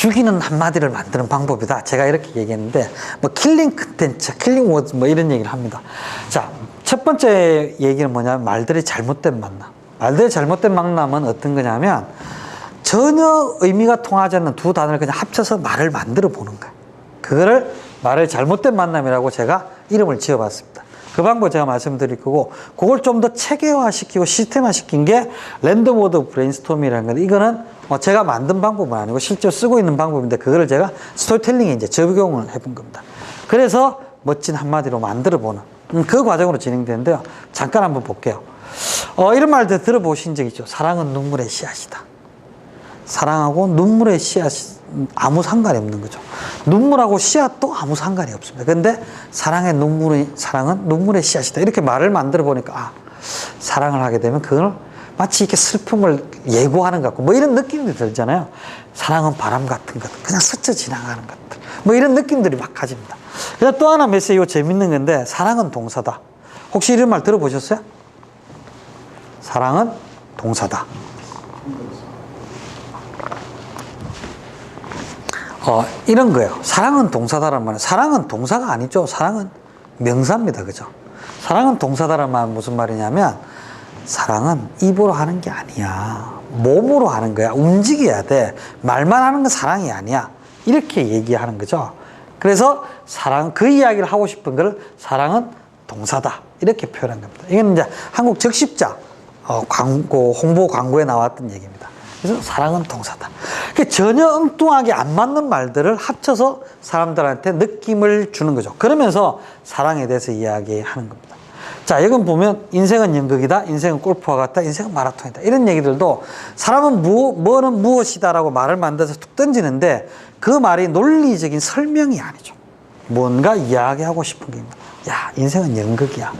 죽이는 한마디를 만드는 방법이다. 제가 이렇게 얘기했는데, 뭐, 킬링 컨텐츠, 킬링 워드, 뭐, 이런 얘기를 합니다. 자, 첫 번째 얘기는 뭐냐면, 말들의 잘못된 만남. 말들의 잘못된 만남은 어떤 거냐면, 전혀 의미가 통하지 않는 두 단어를 그냥 합쳐서 말을 만들어 보는 거예요. 그거를 말을 잘못된 만남이라고 제가 이름을 지어봤습니다. 그 방법 제가 말씀드릴 거고, 그걸 좀 더 체계화시키고 시스템화시킨 게 랜덤 워드 브레인스토밍이라는 건데, 이거는 제가 만든 방법은 아니고 실제로 쓰고 있는 방법인데, 그거를 제가 스토리텔링에 이제 적용을 해본 겁니다. 그래서 멋진 한마디로 만들어 보는 그 과정으로 진행되는데요. 잠깐 한번 볼게요. 이런 말들 들어보신 적 있죠? 사랑은 눈물의 씨앗이다. 사랑하고 눈물의 씨앗이 아무 상관이 없는 거죠. 눈물하고 씨앗도 아무 상관이 없습니다. 근데 사랑은 눈물의 씨앗이다. 이렇게 말을 만들어 보니까, 사랑을 하게 되면 그걸 마치 이렇게 슬픔을 예고하는 것 같고, 뭐 이런 느낌이 들잖아요. 사랑은 바람 같은 것, 그냥 스쳐 지나가는 것들. 뭐 이런 느낌들이 막 가집니다. 그다음 또 하나 메시지, 이거 재밌는 건데, 사랑은 동사다. 혹시 이런 말 들어보셨어요? 사랑은 동사다. 이런 거예요. 사랑은 동사다란 말은, 사랑은 동사가 아니죠. 사랑은 명사입니다. 그죠? 사랑은 동사다란 말은 무슨 말이냐면, 사랑은 입으로 하는 게 아니야. 몸으로 하는 거야. 움직여야 돼. 말만 하는 건 사랑이 아니야. 이렇게 얘기하는 거죠. 그래서 그 이야기를 하고 싶은 걸 사랑은 동사다. 이렇게 표현한 겁니다. 이건 이제 한국 적십자 홍보 광고에 나왔던 얘기입니다. 그래서 사랑은 동사다. 전혀 엉뚱하게 안 맞는 말들을 합쳐서 사람들한테 느낌을 주는 거죠. 그러면서 사랑에 대해서 이야기하는 겁니다. 자, 이건 보면 인생은 연극이다, 인생은 골프와 같다, 인생은 마라톤이다. 이런 얘기들도 사람은 뭐는 무엇이다라고 말을 만들어서 툭 던지는데, 그 말이 논리적인 설명이 아니죠. 뭔가 이야기하고 싶은 게 있습니다. 야, 인생은 연극이야.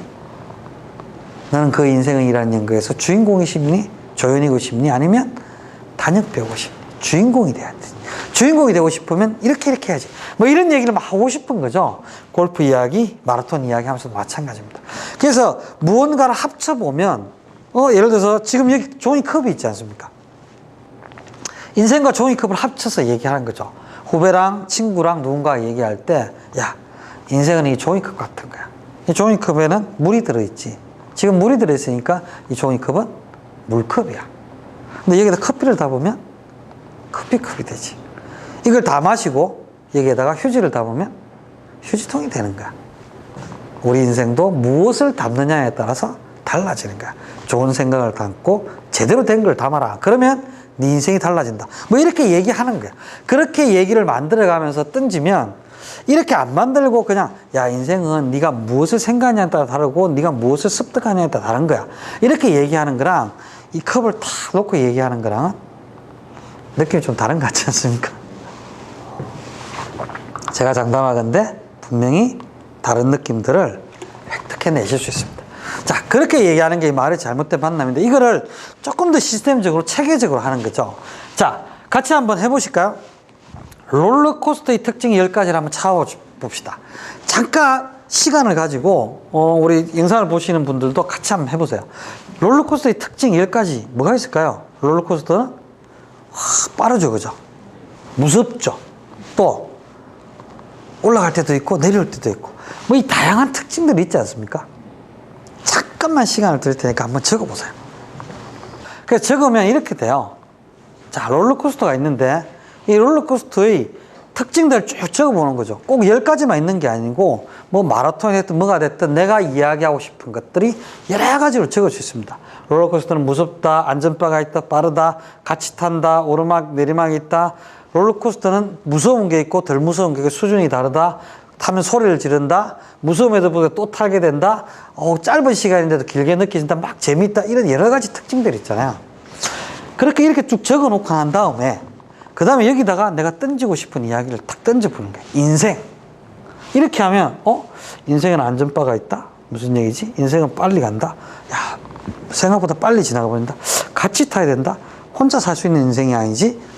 너는 그 인생이라는 연극에서 주인공이 싶니? 조연이고 싶니? 아니면 단역 배우고 싶니? 주인공이 돼야 돼. 주인공이 되고 싶으면 이렇게 해야지. 뭐 이런 얘기를 막 하고 싶은 거죠. 골프 이야기, 마라톤 이야기 하면서도 마찬가지입니다. 그래서 무언가를 합쳐보면, 예를 들어서 지금 여기 종이컵이 있지 않습니까? 인생과 종이컵을 합쳐서 얘기하는 거죠. 후배랑 친구랑 누군가 얘기할 때, 야, 인생은 이 종이컵 같은 거야. 이 종이컵에는 물이 들어있지. 지금 물이 들어있으니까 이 종이컵은 물컵이야. 근데 여기다 커피를 담으면 커피컵이 되지. 이걸 다 마시고 여기에다가 휴지를 담으면 휴지통이 되는 거야. 우리 인생도 무엇을 담느냐에 따라서 달라지는 거야. 좋은 생각을 담고 제대로 된 걸 담아라. 그러면 네 인생이 달라진다. 뭐 이렇게 얘기하는 거야. 그렇게 얘기를 만들어가면서 던지면, 이렇게 안 만들고 그냥, 야, 인생은 네가 무엇을 생각하냐에 따라 다르고 네가 무엇을 습득하냐에 따라 다른 거야. 이렇게 얘기하는 거랑 이 컵을 탁 놓고 얘기하는 거랑은 느낌이 좀 다른 것 같지 않습니까? 제가 장담하건대 분명히 다른 느낌들을 획득해내실 수 있습니다. 자, 그렇게 얘기하는 게 말이 잘못된 만남인데, 이거를 조금 더 시스템적으로 체계적으로 하는 거죠. 자, 같이 한번 해보실까요? 롤러코스터의 특징 10가지를 한번 찾아봅시다. 잠깐 시간을 가지고 우리 영상을 보시는 분들도 같이 한번 해보세요. 롤러코스터의 특징 10가지 뭐가 있을까요? 롤러코스터는 빠르죠, 그죠? 무섭죠. 또 올라갈 때도 있고 내려올 때도 있고, 뭐 이 다양한 특징들이 있지 않습니까? 잠깐만 시간을 드릴 테니까 한번 적어보세요. 그래서 적으면 이렇게 돼요. 자, 롤러코스터가 있는데 이 롤러코스터의 특징들을 쭉 적어보는 거죠. 꼭 10가지만 있는 게 아니고, 뭐 마라톤이 됐든 뭐가 됐든 내가 이야기하고 싶은 것들이 여러 가지로 적을 수 있습니다. 롤러코스터는 무섭다, 안전바가 있다, 빠르다, 같이 탄다, 오르막 내리막이 있다. 롤러코스터는 무서운 게 있고 덜 무서운 게 있고 수준이 다르다. 타면 소리를 지른다. 무서움에도 불구하고 또 타게 된다. 짧은 시간인데도 길게 느껴진다. 막 재밌다. 이런 여러 가지 특징들이 있잖아요. 그렇게 이렇게 쭉 적어놓고 난 다음에, 그 다음에 여기다가 내가 던지고 싶은 이야기를 탁 던져보는 거예요. 인생. 이렇게 하면, 인생은 안전바가 있다? 무슨 얘기지? 인생은 빨리 간다? 야, 생각보다 빨리 지나가 버린다? 같이 타야 된다? 혼자 살 수 있는 인생이 아니지?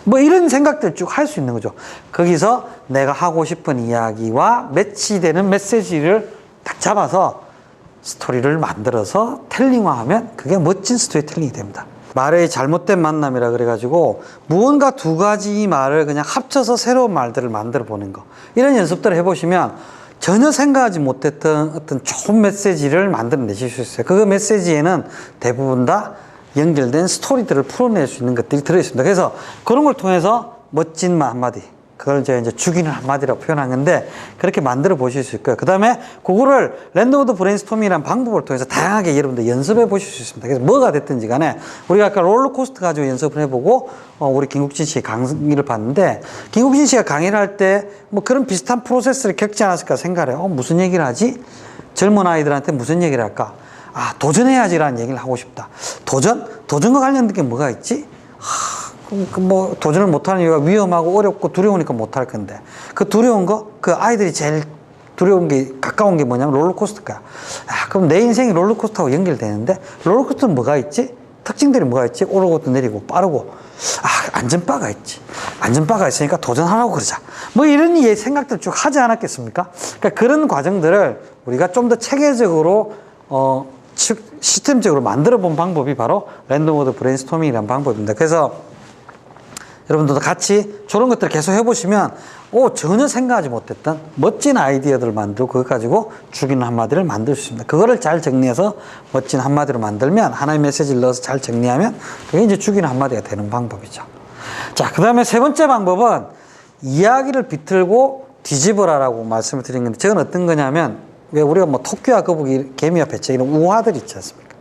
뭐 이런 생각들 쭉 할 수 있는 거죠. 거기서 내가 하고 싶은 이야기와 매치되는 메시지를 딱 잡아서 스토리를 만들어서 텔링화하면 그게 멋진 스토리텔링이 됩니다. 말의 잘못된 만남이라 그래가지고 무언가 두 가지 말을 그냥 합쳐서 새로운 말들을 만들어 보는 거. 이런 연습들을 해보시면 전혀 생각하지 못했던 어떤 좋은 메시지를 만들어내실 수 있어요. 그 메시지에는 대부분 다 연결된 스토리들을 풀어낼 수 있는 것들이 들어있습니다. 그래서 그런 걸 통해서 멋진 말 한마디, 그걸 제가 이제 죽이는 한마디라고 표현한 건데, 그렇게 만들어 보실 수 있고요. 그 다음에 그거를 랜덤워드 브레인스토밍이라는 방법을 통해서 다양하게 여러분들 연습해 보실 수 있습니다. 그래서 뭐가 됐든지 간에 우리가 아까 롤러코스터 가지고 연습을 해보고 우리 김국진 씨 강의를 봤는데, 김국진 씨가 강의를 할 때 뭐 그런 비슷한 프로세스를 겪지 않았을까 생각을 해요. 무슨 얘기를 하지? 젊은 아이들한테 무슨 얘기를 할까? 아, 도전해야지라는 얘기를 하고 싶다. 도전과 관련된 게 뭐가 있지? 뭐 도전을 못하는 이유가 위험하고 어렵고 두려우니까 못할 건데, 그 두려운 거, 그 아이들이 제일 두려운 게, 가까운 게 뭐냐면 롤러코스터야. 그럼 내 인생이 롤러코스터하고 연결되는데, 롤러코스터는 뭐가 있지? 특징들이 뭐가 있지? 오르고도 내리고 빠르고, 안전바가 있지. 안전바가 있으니까 도전하라고 그러자. 뭐 이런 생각들 쭉 하지 않았겠습니까? 그러니까 그런 과정들을 우리가 좀 더 체계적으로 시스템적으로 만들어 본 방법이 바로 랜덤워드 브레인스토밍이라는 방법입니다. 그래서 여러분들도 같이 저런 것들을 계속 해보시면 전혀 생각하지 못했던 멋진 아이디어들을 만들고 그것 가지고 죽이는 한마디를 만들 수 있습니다. 그거를 잘 정리해서 멋진 한마디로 만들면, 하나의 메시지를 넣어서 잘 정리하면 그게 이제 죽이는 한마디가 되는 방법이죠. 자, 그 다음에 세 번째 방법은 이야기를 비틀고 뒤집어라라고 말씀을 드린 건데, 저건 어떤 거냐면, 왜 우리가 뭐 토끼와 거북이, 개미와 배짱 이런 우화들 있지 않습니까?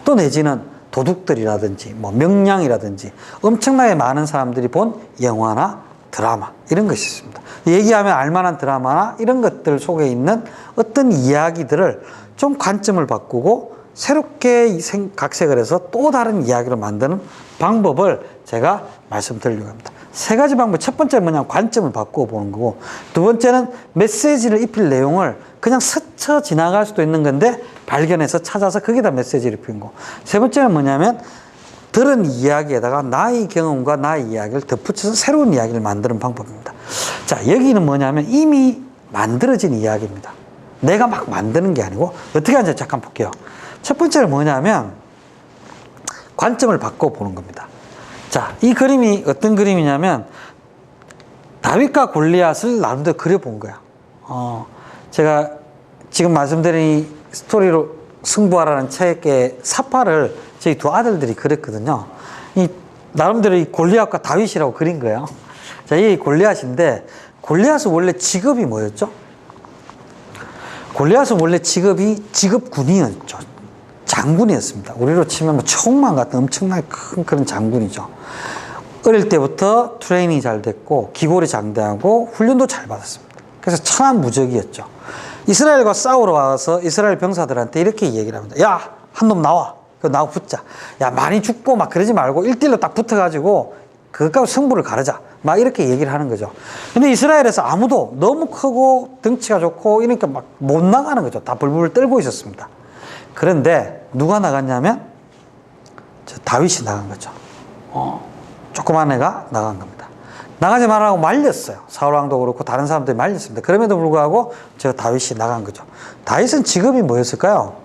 또 내지는 도둑들이라든지 뭐 명량이라든지 엄청나게 많은 사람들이 본 영화나 드라마 이런 것이 있습니다. 얘기하면 알만한 드라마나 이런 것들 속에 있는 어떤 이야기들을 좀 관점을 바꾸고 새롭게 각색을 해서 또 다른 이야기를 만드는 방법을 제가 말씀드리려고 합니다. 세 가지 방법. 첫 번째는 뭐냐면 관점을 바꾸어 보는 거고, 두 번째는 메시지를 입힐 내용을 그냥 스쳐 지나갈 수도 있는 건데 발견해서 찾아서 거기다 메시지를 입힌 거. 세 번째는 뭐냐면 들은 이야기에다가 나의 경험과 나의 이야기를 덧붙여서 새로운 이야기를 만드는 방법입니다. 자, 여기는 뭐냐면 이미 만들어진 이야기입니다. 내가 막 만드는 게 아니고 어떻게 하는지 잠깐 볼게요. 첫 번째는 뭐냐면 관점을 바꿔 보는 겁니다. 자, 이 그림이 어떤 그림이냐면 다윗과 골리앗을 나름대로 그려본 거야. 제가 지금 말씀드린 이 스토리로 승부하라는 책의 사파를 저희 두 아들들이 그렸거든요. 나름대로 이 골리앗과 다윗이라고 그린 거예요. 자, 이 골리앗인데, 골리앗은 원래 직업이 뭐였죠? 골리앗은 원래 직업군이었죠. 장군이었습니다. 우리로 치면 뭐 총만 같은 엄청나게 큰 그런 장군이죠. 어릴 때부터 트레이닝이 잘 됐고 기골이 장대하고 훈련도 잘 받았습니다. 그래서 천하무적이었죠. 이스라엘과 싸우러 와서 이스라엘 병사들한테 이렇게 얘기를 합니다. 야, 한 놈 나와. 나하고 붙자. 야, 많이 죽고 막 그러지 말고 1대1로 딱 붙어가지고 그것까지 승부를 가르자. 막 이렇게 얘기를 하는 거죠. 근데 이스라엘에서 아무도 너무 크고 덩치가 좋고 이러니까 막 못 나가는 거죠. 다 벌벌 떨고 있었습니다. 그런데 누가 나갔냐면 다윗이 나간 거죠. 조그만 애가 나간 겁니다. 나가지 말라고 말렸어요. 사울왕도 그렇고 다른 사람들이 말렸습니다. 그럼에도 불구하고 다윗이 나간 거죠. 다윗은 직업이 뭐였을까요?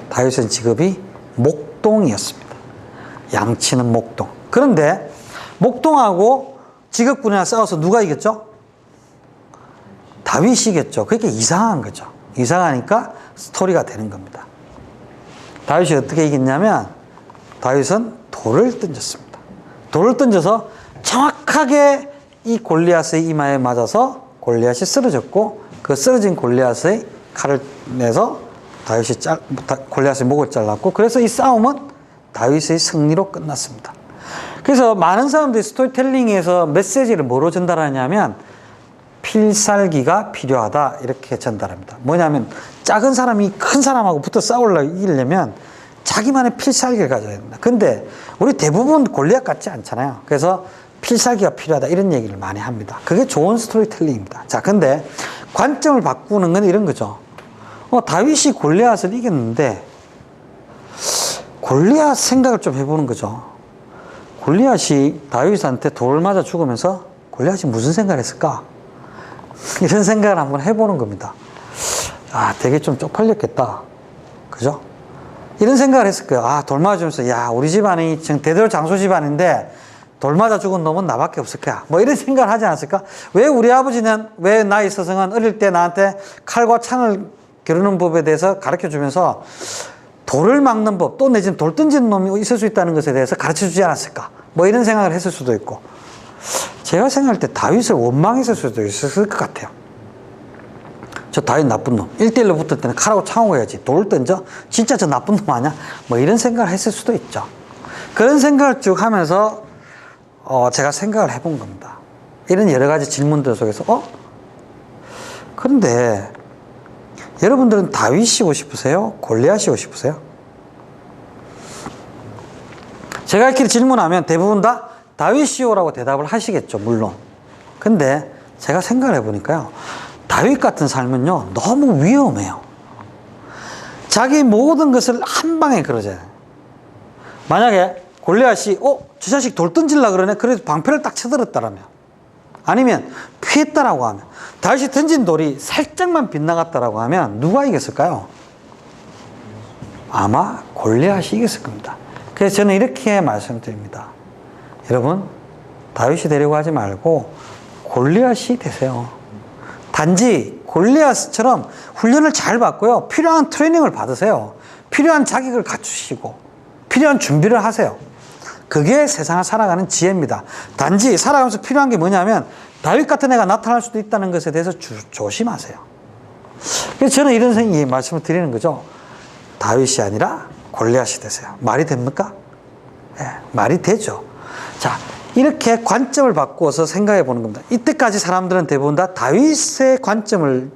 다윗은 직업이 목동이었습니다. 양치는 목동. 그런데 목동하고 직업군이랑 싸워서 누가 이겼죠? 다윗이 이겼죠. 그게 이상한 거죠. 이상하니까 스토리가 되는 겁니다. 다윗이 어떻게 이겼냐면 다윗은 돌을 던졌습니다. 돌을 던져서 정확하게 이 골리앗의 이마에 맞아서 골리앗이 쓰러졌고, 그 쓰러진 골리앗의 칼을 내서 골리앗의 목을 잘랐고, 그래서 이 싸움은 다윗의 승리로 끝났습니다. 그래서 많은 사람들이 스토리텔링에서 메시지를 뭐로 전달하냐면 필살기가 필요하다 이렇게 전달합니다. 뭐냐면 작은 사람이 큰 사람하고 붙어 이기려면 자기만의 필살기를 가져야 됩니다. 근데 우리 대부분 골리앗 같지 않잖아요. 그래서 필살기가 필요하다 이런 얘기를 많이 합니다. 그게 좋은 스토리텔링입니다. 자, 근데 관점을 바꾸는 건 이런 거죠. 다윗이 골리앗을 이겼는데 골리앗 생각을 좀 해보는 거죠. 골리앗이 다윗한테 돌을 맞아 죽으면서 골리앗이 무슨 생각을 했을까? 이런 생각을 한번 해보는 겁니다. 되게 좀 쪽팔렸겠다. 그죠? 이런 생각을 했을 거예요. 아, 돌 맞으면서, 야, 우리 집안이 지금 대대로 장소 집안인데 돌 맞아 죽은 놈은 나밖에 없을 거야. 뭐 이런 생각을 하지 않았을까? 왜 우리 아버지는, 왜 나의 스승은 어릴 때 나한테 칼과 창을 겨루는 법에 대해서 가르쳐 주면서 돌을 막는 법, 또 내지는 돌 던지는 놈이 있을 수 있다는 것에 대해서 가르쳐 주지 않았을까? 뭐 이런 생각을 했을 수도 있고, 제가 생각할 때 다윗을 원망했을 수도 있을 것 같아요. 저 다윗 나쁜 놈. 1대1로 붙을 때는 칼하고 창하고 해야지. 돌을 던져? 진짜 저 나쁜 놈 아니야? 뭐 이런 생각을 했을 수도 있죠. 그런 생각을 쭉 하면서 제가 생각을 해본 겁니다. 이런 여러 가지 질문들 속에서 그런데 여러분들은 다윗이고 싶으세요? 골리앗이고 싶으세요? 제가 이렇게 질문하면 대부분 다 다윗이요라고 대답을 하시겠죠, 물론. 근데 제가 생각을 해보니까요, 다윗 같은 삶은요, 너무 위험해요. 자기 모든 것을 한 방에 걸어줘요. 만약에 골리앗이 저 자식 돌 던질라 그러네. 그래서 방패를 딱 쳐들었다라면, 아니면 피했다라고 하면, 다윗이 던진 돌이 살짝만 빗나갔다라고 하면 누가 이겼을까요? 아마 골리앗이 이겼을 겁니다. 그래서 저는 이렇게 말씀드립니다. 여러분, 다윗이 되려고 하지 말고 골리앗이 되세요. 단지 골리앗처럼 훈련을 잘 받고요, 필요한 트레이닝을 받으세요. 필요한 자격을 갖추시고 필요한 준비를 하세요. 그게 세상을 살아가는 지혜입니다. 단지 살아가면서 필요한 게 뭐냐면 다윗 같은 애가 나타날 수도 있다는 것에 대해서 조심하세요. 그래서 저는 이런 말씀을 드리는 거죠. 다윗이 아니라 골리앗이 되세요. 말이 됩니까? 네, 말이 되죠. 자, 이렇게 관점을 바꾸어서 생각해 보는 겁니다. 이때까지 사람들은 대부분 다 다윗의 관점을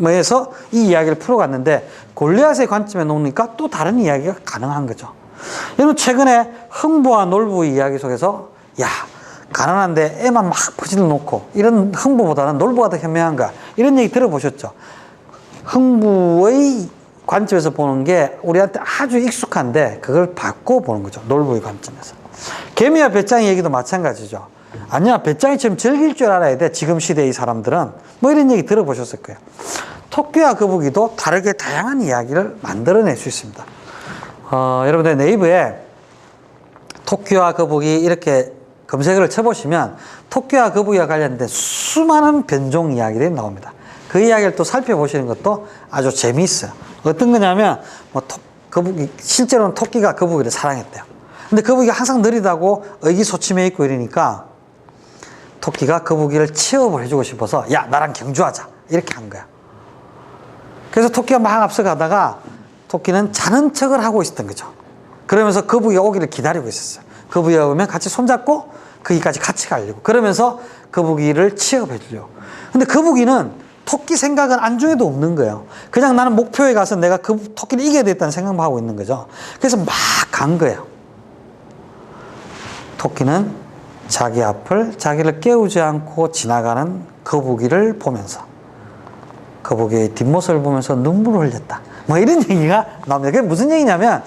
해서 이 이야기를 풀어갔는데, 골리앗의 관점에 놓으니까 또 다른 이야기가 가능한 거죠. 여러분, 최근에 흥부와 놀부의 이야기 속에서, 야, 가난한데 애만 막 퍼질러 놓고 이런 흥부보다는 놀부가 더 현명한가, 이런 얘기 들어보셨죠? 흥부의 관점에서 보는 게 우리한테 아주 익숙한데 그걸 바꿔보는 거죠. 놀부의 관점에서. 개미와 배짱이 얘기도 마찬가지죠. 아니야, 배짱이처럼 즐길 줄 알아야 돼, 지금 시대의 사람들은. 뭐 이런 얘기 들어보셨을 거예요. 토끼와 거북이도 다르게 다양한 이야기를 만들어낼 수 있습니다. 여러분들 네이버에 토끼와 거북이 이렇게 검색을 쳐보시면 토끼와 거북이와 관련된 수많은 변종 이야기들이 나옵니다. 그 이야기를 또 살펴보시는 것도 아주 재미있어요. 어떤 거냐면, 실제로는 토끼가 거북이를 사랑했대요. 근데 거북이가 항상 느리다고 의기소침해 있고 이러니까 토끼가 거북이를 취업을 해주고 싶어서, 야, 나랑 경주하자, 이렇게 한 거야. 그래서 토끼가 막 앞서가다가 토끼는 자는 척을 하고 있었던 거죠. 그러면서 거북이가 오기를 기다리고 있었어요. 거북이가 오면 같이 손잡고 거기까지 같이 가려고, 그러면서 거북이를 취업해 주려고. 근데 거북이는 토끼 생각은 안중에도 없는 거예요. 그냥 나는 목표에 가서 내가 그 토끼를 이겨야 되겠다는 생각만 하고 있는 거죠. 그래서 막 간 거예요. 토끼는 자기 앞을, 자기를 깨우지 않고 지나가는 거북이를 보면서, 거북이의 뒷모습을 보면서 눈물을 흘렸다. 뭐 이런 얘기가 나옵니다. 그게 무슨 얘기냐면,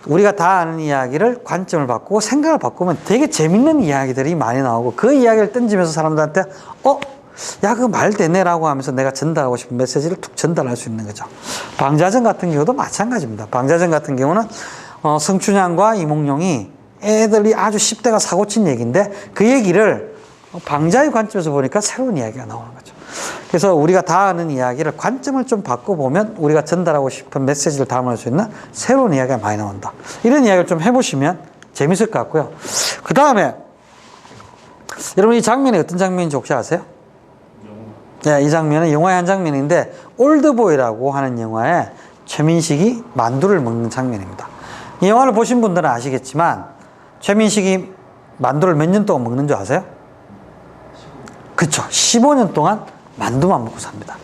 우리가 다 아는 이야기를 관점을 바꾸고 생각을 바꾸면 되게 재밌는 이야기들이 많이 나오고, 그 이야기를 던지면서 사람들한테 야, 그거 말 되네라고 하면서 내가 전달하고 싶은 메시지를 툭 전달할 수 있는 거죠. 방자전 같은 경우도 마찬가지입니다. 방자전 같은 경우는 성춘향과 이몽룡이, 애들이 아주 10대가 사고친 얘기인데 그 얘기를 방자의 관점에서 보니까 새로운 이야기가 나오는 거죠. 그래서 우리가 다 아는 이야기를 관점을 좀 바꿔보면 우리가 전달하고 싶은 메시지를 담을 수 있는 새로운 이야기가 많이 나온다. 이런 이야기를 좀 해보시면 재밌을 것 같고요. 그 다음에 여러분, 이 장면이 어떤 장면인지 혹시 아세요? 네, 이 장면은 영화의 한 장면인데, 올드보이라고 하는 영화에 최민식이 만두를 먹는 장면입니다. 이 영화를 보신 분들은 아시겠지만 최민식이 만두를 몇 년 동안 먹는 줄 아세요? 그쵸, 15년 동안 만두만 먹고 삽니다.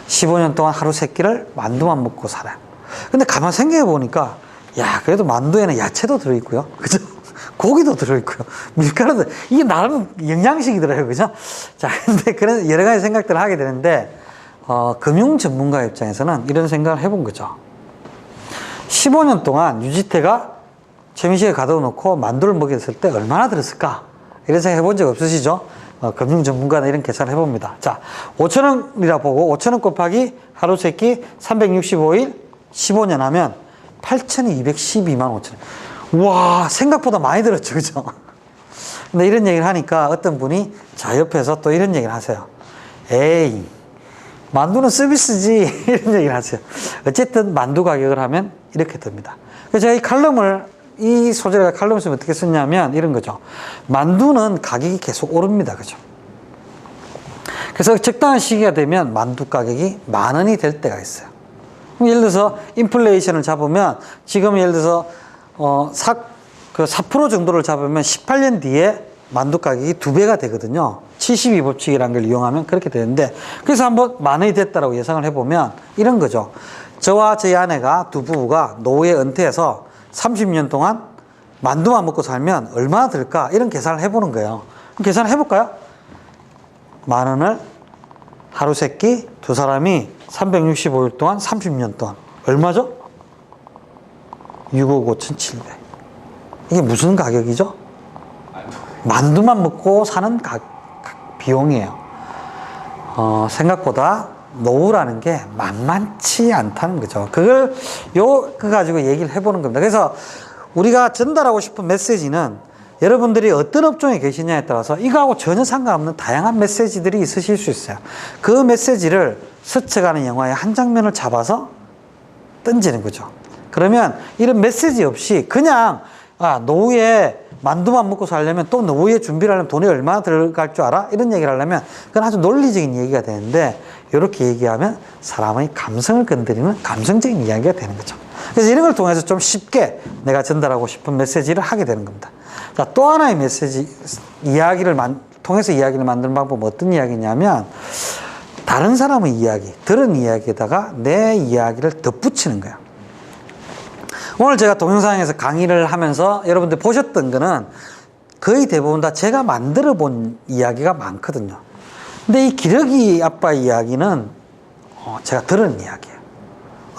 15년 동안 하루 3끼를 만두만 먹고 살아요. 근데 가만 생각해 보니까, 야, 그래도 만두에는 야채도 들어있고요, 그죠? 고기도 들어있고요, 밀가루도, 이게 나름 영양식이더라고요, 그죠? 자, 근데 그런 여러 가지 생각들을 하게 되는데, 금융 전문가 입장에서는 이런 생각을 해본 거죠. 15년 동안 유지태가 최민식에 가둬 놓고 만두를 먹였을 때 얼마나 들었을까? 이런 생각 해본 적 없으시죠? 금융 전문가는 이런 계산을 해봅니다. 자, 5,000원이라 보고 5,000원 곱하기 하루 3끼 365일 15년 하면 8,212만 5천 원. 와, 생각보다 많이 들었죠, 그죠? 근데 이런 얘기를 하니까 어떤 분이 저 옆에서 또 이런 얘기를 하세요. 에이, 만두는 서비스지. 이런 얘기를 하세요. 어쨌든 만두 가격을 하면 이렇게 듭니다. 그래서 제가 이 칼럼을, 이 소재가 칼럼을 쓰면 어떻게 썼냐면 이런 거죠. 만두는 가격이 계속 오릅니다. 그죠? 그래서 적당한 시기가 되면 만두 가격이 10,000원이 될 때가 있어요. 예를 들어서 인플레이션을 잡으면 지금 예를 들어서 4% 정도를 잡으면 18년 뒤에 만두 가격이 2배가 되거든요. 72법칙이라는 걸 이용하면 그렇게 되는데, 그래서 한번 10,000원이 됐다라고 예상을 해보면 이런 거죠. 저와 저희 아내가 두 부부가 노후에 은퇴해서 30년 동안 만두만 먹고 살면 얼마나 들까? 이런 계산을 해보는 거예요. 그럼 계산을 해볼까요? 10,000원을 하루 세끼 두 사람이 365일 동안 30년 동안 얼마죠? 6억 5,700. 이게 무슨 가격이죠? 만두만 먹고 사는 비용이에요. 생각보다 노후라는 게 만만치 않다는 거죠. 그걸 그거 가지고 얘기를 해보는 겁니다. 그래서 우리가 전달하고 싶은 메시지는 여러분들이 어떤 업종에 계시냐에 따라서 이거하고 전혀 상관없는 다양한 메시지들이 있으실 수 있어요. 그 메시지를 스쳐가는 영화의 한 장면을 잡아서 던지는 거죠. 그러면 이런 메시지 없이 그냥 노후에 만두만 먹고 살려면, 또 노후에 준비를 하려면 돈이 얼마나 들어갈 줄 알아? 이런 얘기를 하려면 그건 아주 논리적인 얘기가 되는데, 이렇게 얘기하면 사람의 감성을 건드리는 감성적인 이야기가 되는 거죠. 그래서 이런 걸 통해서 좀 쉽게 내가 전달하고 싶은 메시지를 하게 되는 겁니다. 자, 또 하나의 메시지, 통해서 이야기를 만드는 방법은 어떤 이야기냐면, 다른 사람의 이야기, 들은 이야기에다가 내 이야기를 덧붙이는 거예요. 오늘 제가 동영상에서 강의를 하면서 여러분들 보셨던 거는 거의 대부분 다 제가 만들어 본 이야기가 많거든요. 근데 이 기러기 아빠 이야기는 제가 들은 이야기예요.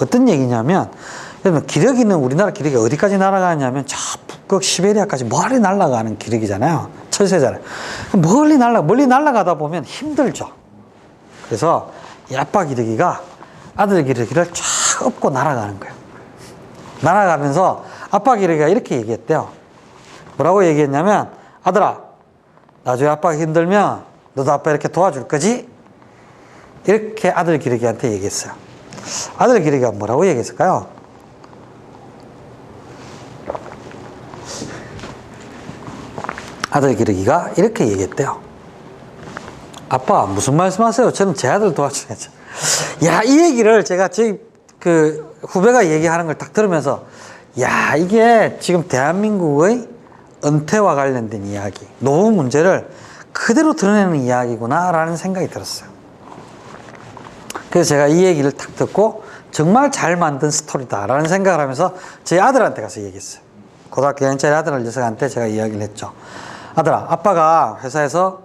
어떤 얘기냐면, 여러분, 기러기는, 우리나라 기러기가 어디까지 날아가냐면 저 북극 시베리아까지 멀리 날아가는 기러기잖아요. 철새잖아요. 멀리 날아가다 보면 힘들죠. 그래서 이 아빠 기러기가 아들 기러기를 쫙 업고 날아가는 거예요. 날아가면서 아빠 기러기가 이렇게 얘기했대요. 뭐라고 얘기했냐면, 아들아, 나중에 아빠가 힘들면 너도 아빠 이렇게 도와줄 거지? 이렇게 아들 기러기한테 얘기했어요. 아들 기러기가 뭐라고 얘기했을까요? 아들 기러기가 이렇게 얘기했대요. 아빠, 무슨 말씀하세요? 저는 제 아들 도와줘야죠. 야, 이 얘기를 제가 그 후배가 얘기하는 걸 딱 들으면서, 야, 이게 지금 대한민국의 은퇴와 관련된 이야기, 노후 문제를 그대로 드러내는 이야기구나 라는 생각이 들었어요. 그래서 제가 이 얘기를 딱 듣고 정말 잘 만든 스토리다 라는 생각을 하면서 제 아들한테 가서 얘기했어요. 고등학교 4년짜리 아들 녀석한테 제가 이야기를 했죠. 아들아, 아빠가 회사에서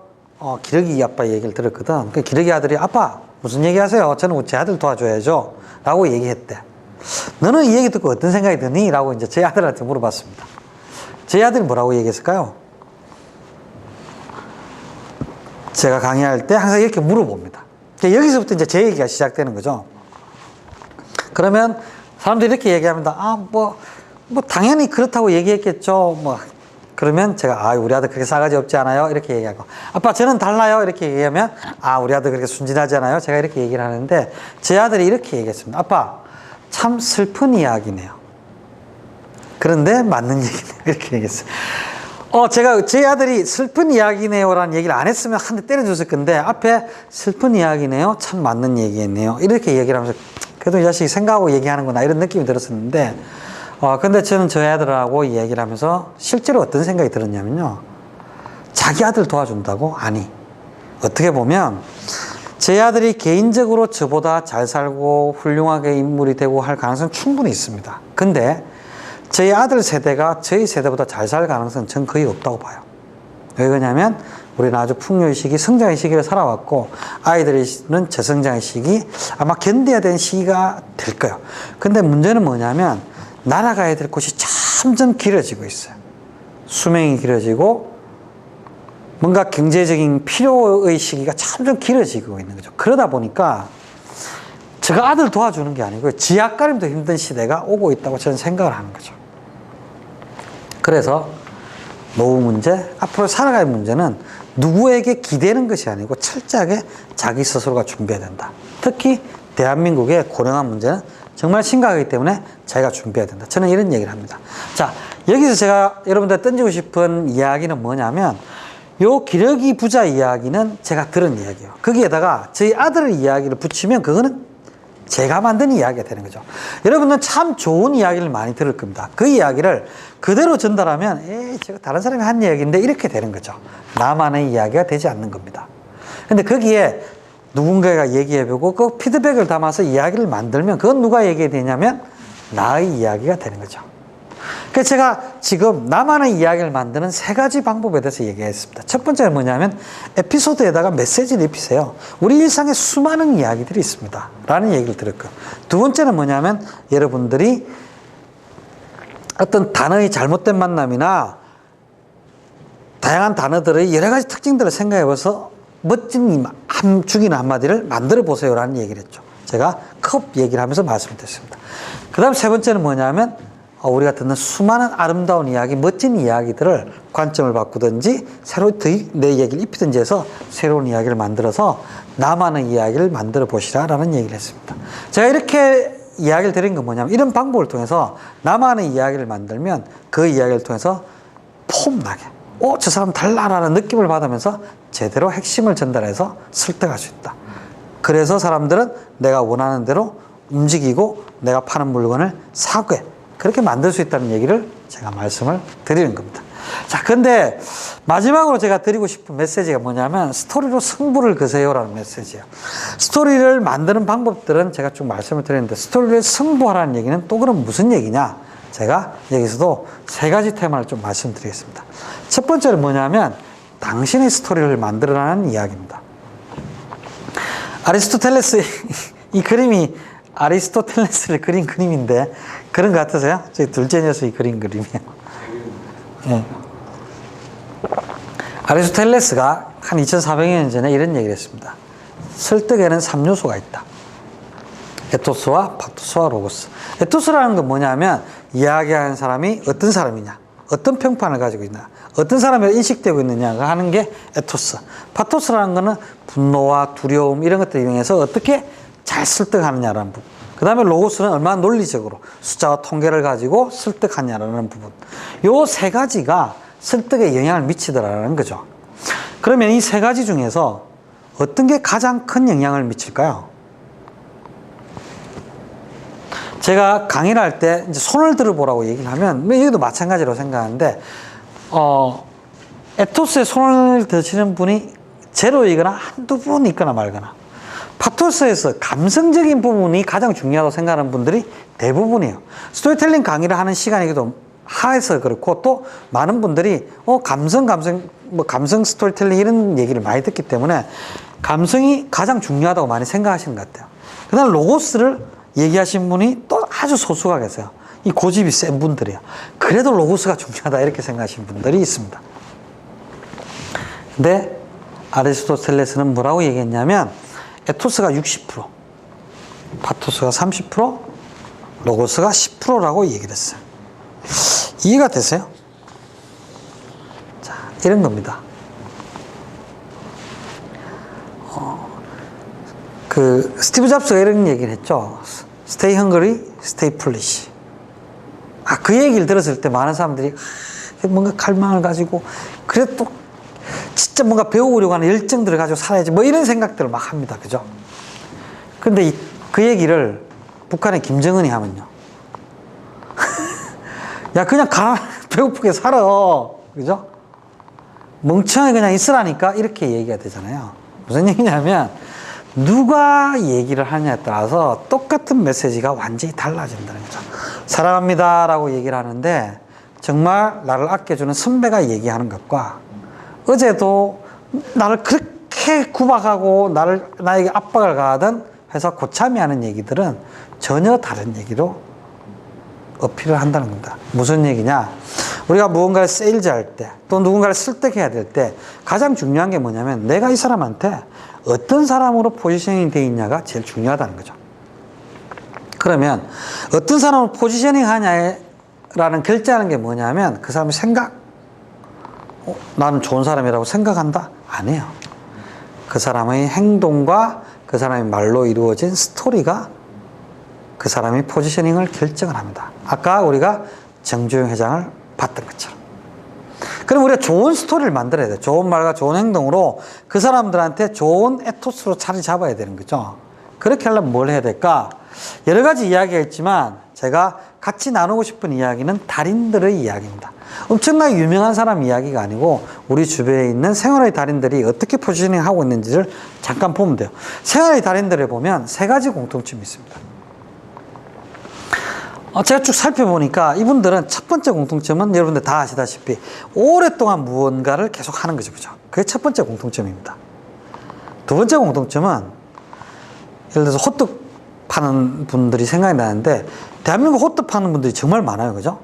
기러기 아빠 얘기를 들었거든. 그 기러기 아들이, 아빠 무슨 얘기 하세요? 저는 제 아들 도와줘야죠 라고 얘기했대. 너는 이 얘기 듣고 어떤 생각이 드니? 라고 이제 제 아들한테 물어봤습니다. 제 아들이 뭐라고 얘기했을까요? 제가 강의할 때 항상 이렇게 물어봅니다. 여기서부터 이제 제 얘기가 시작되는 거죠. 그러면 사람들이 이렇게 얘기합니다. 당연히 그렇다고 얘기했겠죠. 그러면 제가, 우리 아들 그렇게 싸가지 없지 않아요? 이렇게 얘기하고, 아빠, 저는 달라요? 이렇게 얘기하면, 우리 아들 그렇게 순진하지 않아요? 제가 이렇게 얘기를 하는데, 제 아들이 이렇게 얘기했습니다. 아빠, 참 슬픈 이야기네요. 그런데 맞는 얘기네요. 이렇게 얘기했어요. 제가 제 아들이 슬픈 이야기네요라는 얘기를 안 했으면 한 대 때려줬을 건데, 앞에 슬픈 이야기네요. 참 맞는 얘기네요. 이렇게 얘기를 하면서, 그래도 이 자식이 생각하고 얘기하는구나, 이런 느낌이 들었었는데, 근데 저는 저희 아들하고 이 얘기를 하면서 실제로 어떤 생각이 들었냐면요. 자기 아들 도와준다고? 아니. 어떻게 보면 제 아들이 개인적으로 저보다 잘 살고 훌륭하게 인물이 되고 할 가능성은 충분히 있습니다. 근데 저희 아들 세대가 저희 세대보다 잘 살 가능성은 전 거의 없다고 봐요. 왜 그러냐면 우리는 아주 풍요의 시기, 성장의 시기를 살아왔고 아이들은 저성장의 시기, 아마 견뎌야 되는 시기가 될 거예요. 근데 문제는 뭐냐면 날아가야 될 곳이 점점 길어지고 있어요. 수명이 길어지고 뭔가 경제적인 필요의 시기가 점점 길어지고 있는 거죠. 그러다 보니까 제가 아들 도와주는 게 아니고요. 지 앞가림도 힘든 시대가 오고 있다고 저는 생각을 하는 거죠. 그래서 노후 문제, 앞으로 살아갈 문제는 누구에게 기대는 것이 아니고 철저하게 자기 스스로가 준비해야 된다. 특히 대한민국의 고령화 문제는 정말 심각하기 때문에 자기가 준비해야 된다. 저는 이런 얘기를 합니다. 자, 여기서 제가 여러분들 던지고 싶은 이야기는 뭐냐면 요 기러기 부자 이야기는 제가 들은 이야기예요. 거기에다가 저희 아들의 이야기를 붙이면 그거는 제가 만든 이야기가 되는 거죠. 여러분은 참 좋은 이야기를 많이 들을 겁니다. 그 이야기를 그대로 전달하면 에이, 저거 다른 사람이 한 이야기인데 이렇게 되는 거죠. 나만의 이야기가 되지 않는 겁니다. 근데 거기에 누군가가 얘기해보고 그 피드백을 담아서 이야기를 만들면 그건 누가 얘기해야 되냐면 나의 이야기가 되는 거죠. 그래서 제가 지금 나만의 이야기를 만드는 3가지 방법에 대해서 얘기했습니다. 첫 번째는 뭐냐면 에피소드에다가 메시지를 입히세요. 우리 일상에 수많은 이야기들이 있습니다. 라는 얘기를 들었고요. 두 번째는 뭐냐면 여러분들이 어떤 단어의 잘못된 만남이나 다양한 단어들의 여러 가지 특징들을 생각해봐서 멋진 죽이는 한마디를 만들어 보세요 라는 얘기를 했죠. 제가 컵 얘기를 하면서 말씀드렸습니다. 그 다음 3번째는 뭐냐면 우리가 듣는 수많은 아름다운 이야기, 멋진 이야기들을 관점을 바꾸든지 새로 내 얘기를 입히든지 해서 새로운 이야기를 만들어서 나만의 이야기를 만들어 보시라 라는 얘기를 했습니다. 제가 이렇게 이야기를 드린 건 뭐냐면 이런 방법을 통해서 나만의 이야기를 만들면 그 이야기를 통해서 폼나게 저 사람 달라라는 느낌을 받으면서 제대로 핵심을 전달해서 설득할 수 있다. 그래서 사람들은 내가 원하는 대로 움직이고 내가 파는 물건을 사게 그렇게 만들 수 있다는 얘기를 제가 말씀을 드리는 겁니다. 자, 근데 마지막으로 제가 드리고 싶은 메시지가 뭐냐면 스토리로 승부를 거세요라는 메시지예요. 스토리를 만드는 방법들은 제가 쭉 말씀을 드렸는데 스토리를 승부하라는 얘기는 또 그럼 무슨 얘기냐? 제가 여기서도 3가지 테마를 좀 말씀드리겠습니다. 첫 번째는 뭐냐면 당신의 스토리를 만들어라는 이야기입니다. 아리스토텔레스 이 그림이 아리스토텔레스를 그린 그림인데 그런 것 같으세요? 저희 둘째 녀석이 그린 그림이에요. 네. 아리스토텔레스가 한 2400년 전에 이런 얘기를 했습니다. 설득에는 3요소가 있다. 에토스와 파토스와 로고스. 에토스라는 건 뭐냐면 이야기하는 사람이 어떤 사람이냐, 어떤 평판을 가지고 있나, 어떤 사람이 인식되고 있느냐가 하는 게 에토스. 파토스라는 거는 분노와 두려움 이런 것들을 이용해서 어떻게 잘 설득하느냐라는 부분. 그 다음에 로고스는 얼마나 논리적으로 숫자와 통계를 가지고 설득하냐라는 부분. 요 3가지가 설득에 영향을 미치더라는 거죠. 그러면 이 3가지 중에서 어떤 게 가장 큰 영향을 미칠까요? 제가 강의를 할 때 이제 손을 들어보라고 얘기를 하면 여기도 마찬가지로 생각하는데 에토스에 손을 드시는 분이 제로이거나 한두 분 있거나 말거나 파토스에서 감성적인 부분이 가장 중요하다고 생각하는 분들이 대부분이에요. 스토리텔링 강의를 하는 시간이기도 하에서 그렇고 또 많은 분들이 감성 스토리텔링 이런 얘기를 많이 듣기 때문에 감성이 가장 중요하다고 많이 생각하시는 것 같아요. 그다음 로고스를 얘기하신 분이 또 아주 소수가 계세요. 이 고집이 센 분들이에요. 그래도 로고스가 중요하다 이렇게 생각하시는 분들이 있습니다. 근데 아리스토텔레스는 뭐라고 얘기했냐면 에토스가 60%, 파토스가 30%, 로고스가 10%라고 얘기를 했어요. 이해가 되세요? 자, 이런 겁니다. 스티브 잡스가 이런 얘기를 했죠. Stay hungry, stay foolish. 그 얘기를 들었을 때 많은 사람들이 뭔가 갈망을 가지고 그래도 또 진짜 뭔가 배우려고 하는 열정들을 가지고 살아야지 뭐 이런 생각들을 막 합니다. 그죠? 근데 그 얘기를 북한의 김정은이 하면요. 야, 그냥 배고프게 살아. 그죠? 멍청하게 그냥 있으라니까 이렇게 얘기가 되잖아요. 무슨 얘기냐면 누가 얘기를 하냐에 따라서 똑같은 메시지가 완전히 달라진다는 거죠. 사랑합니다 라고 얘기를 하는데 정말 나를 아껴주는 선배가 얘기하는 것과 어제도 나를 그렇게 구박하고 나에게 압박을 가하던 회사 고참이 하는 얘기들은 전혀 다른 얘기로 어필을 한다는 겁니다. 무슨 얘기냐? 우리가 무언가를 세일즈할 때 또 누군가를 설득해야 될 때 가장 중요한 게 뭐냐면 내가 이 사람한테 어떤 사람으로 포지셔닝이 되어 있냐가 제일 중요하다는 거죠. 그러면 어떤 사람을 포지셔닝 하냐라는 결정하는 게 뭐냐면 그 사람의 생각. 나는 좋은 사람이라고 생각한다? 아니에요. 그 사람의 행동과 그 사람의 말로 이루어진 스토리가 그 사람의 포지셔닝을 결정을 합니다. 아까 우리가 정주영 회장을 봤던 것처럼. 그럼 우리가 좋은 스토리를 만들어야 돼요. 좋은 말과 좋은 행동으로 그 사람들한테 좋은 에토스로 자리 잡아야 되는 거죠. 그렇게 하려면 뭘 해야 될까? 여러 가지 이야기가 있지만 제가 같이 나누고 싶은 이야기는 달인들의 이야기입니다. 엄청나게 유명한 사람 이야기가 아니고 우리 주변에 있는 생활의 달인들이 어떻게 포지셔닝 하고 있는지를 잠깐 보면 돼요. 생활의 달인들을 보면 세 가지 공통점이 있습니다. 제가 쭉 살펴보니까 이분들은 첫 번째 공통점은 여러분들 다 아시다시피 오랫동안 무언가를 계속 하는 거죠. 그죠? 그게 첫 번째 공통점입니다. 두 번째 공통점은 예를 들어서 호떡 파는 분들이 생각이 나는데 대한민국 호떡 파는 분들이 정말 많아요. 그죠?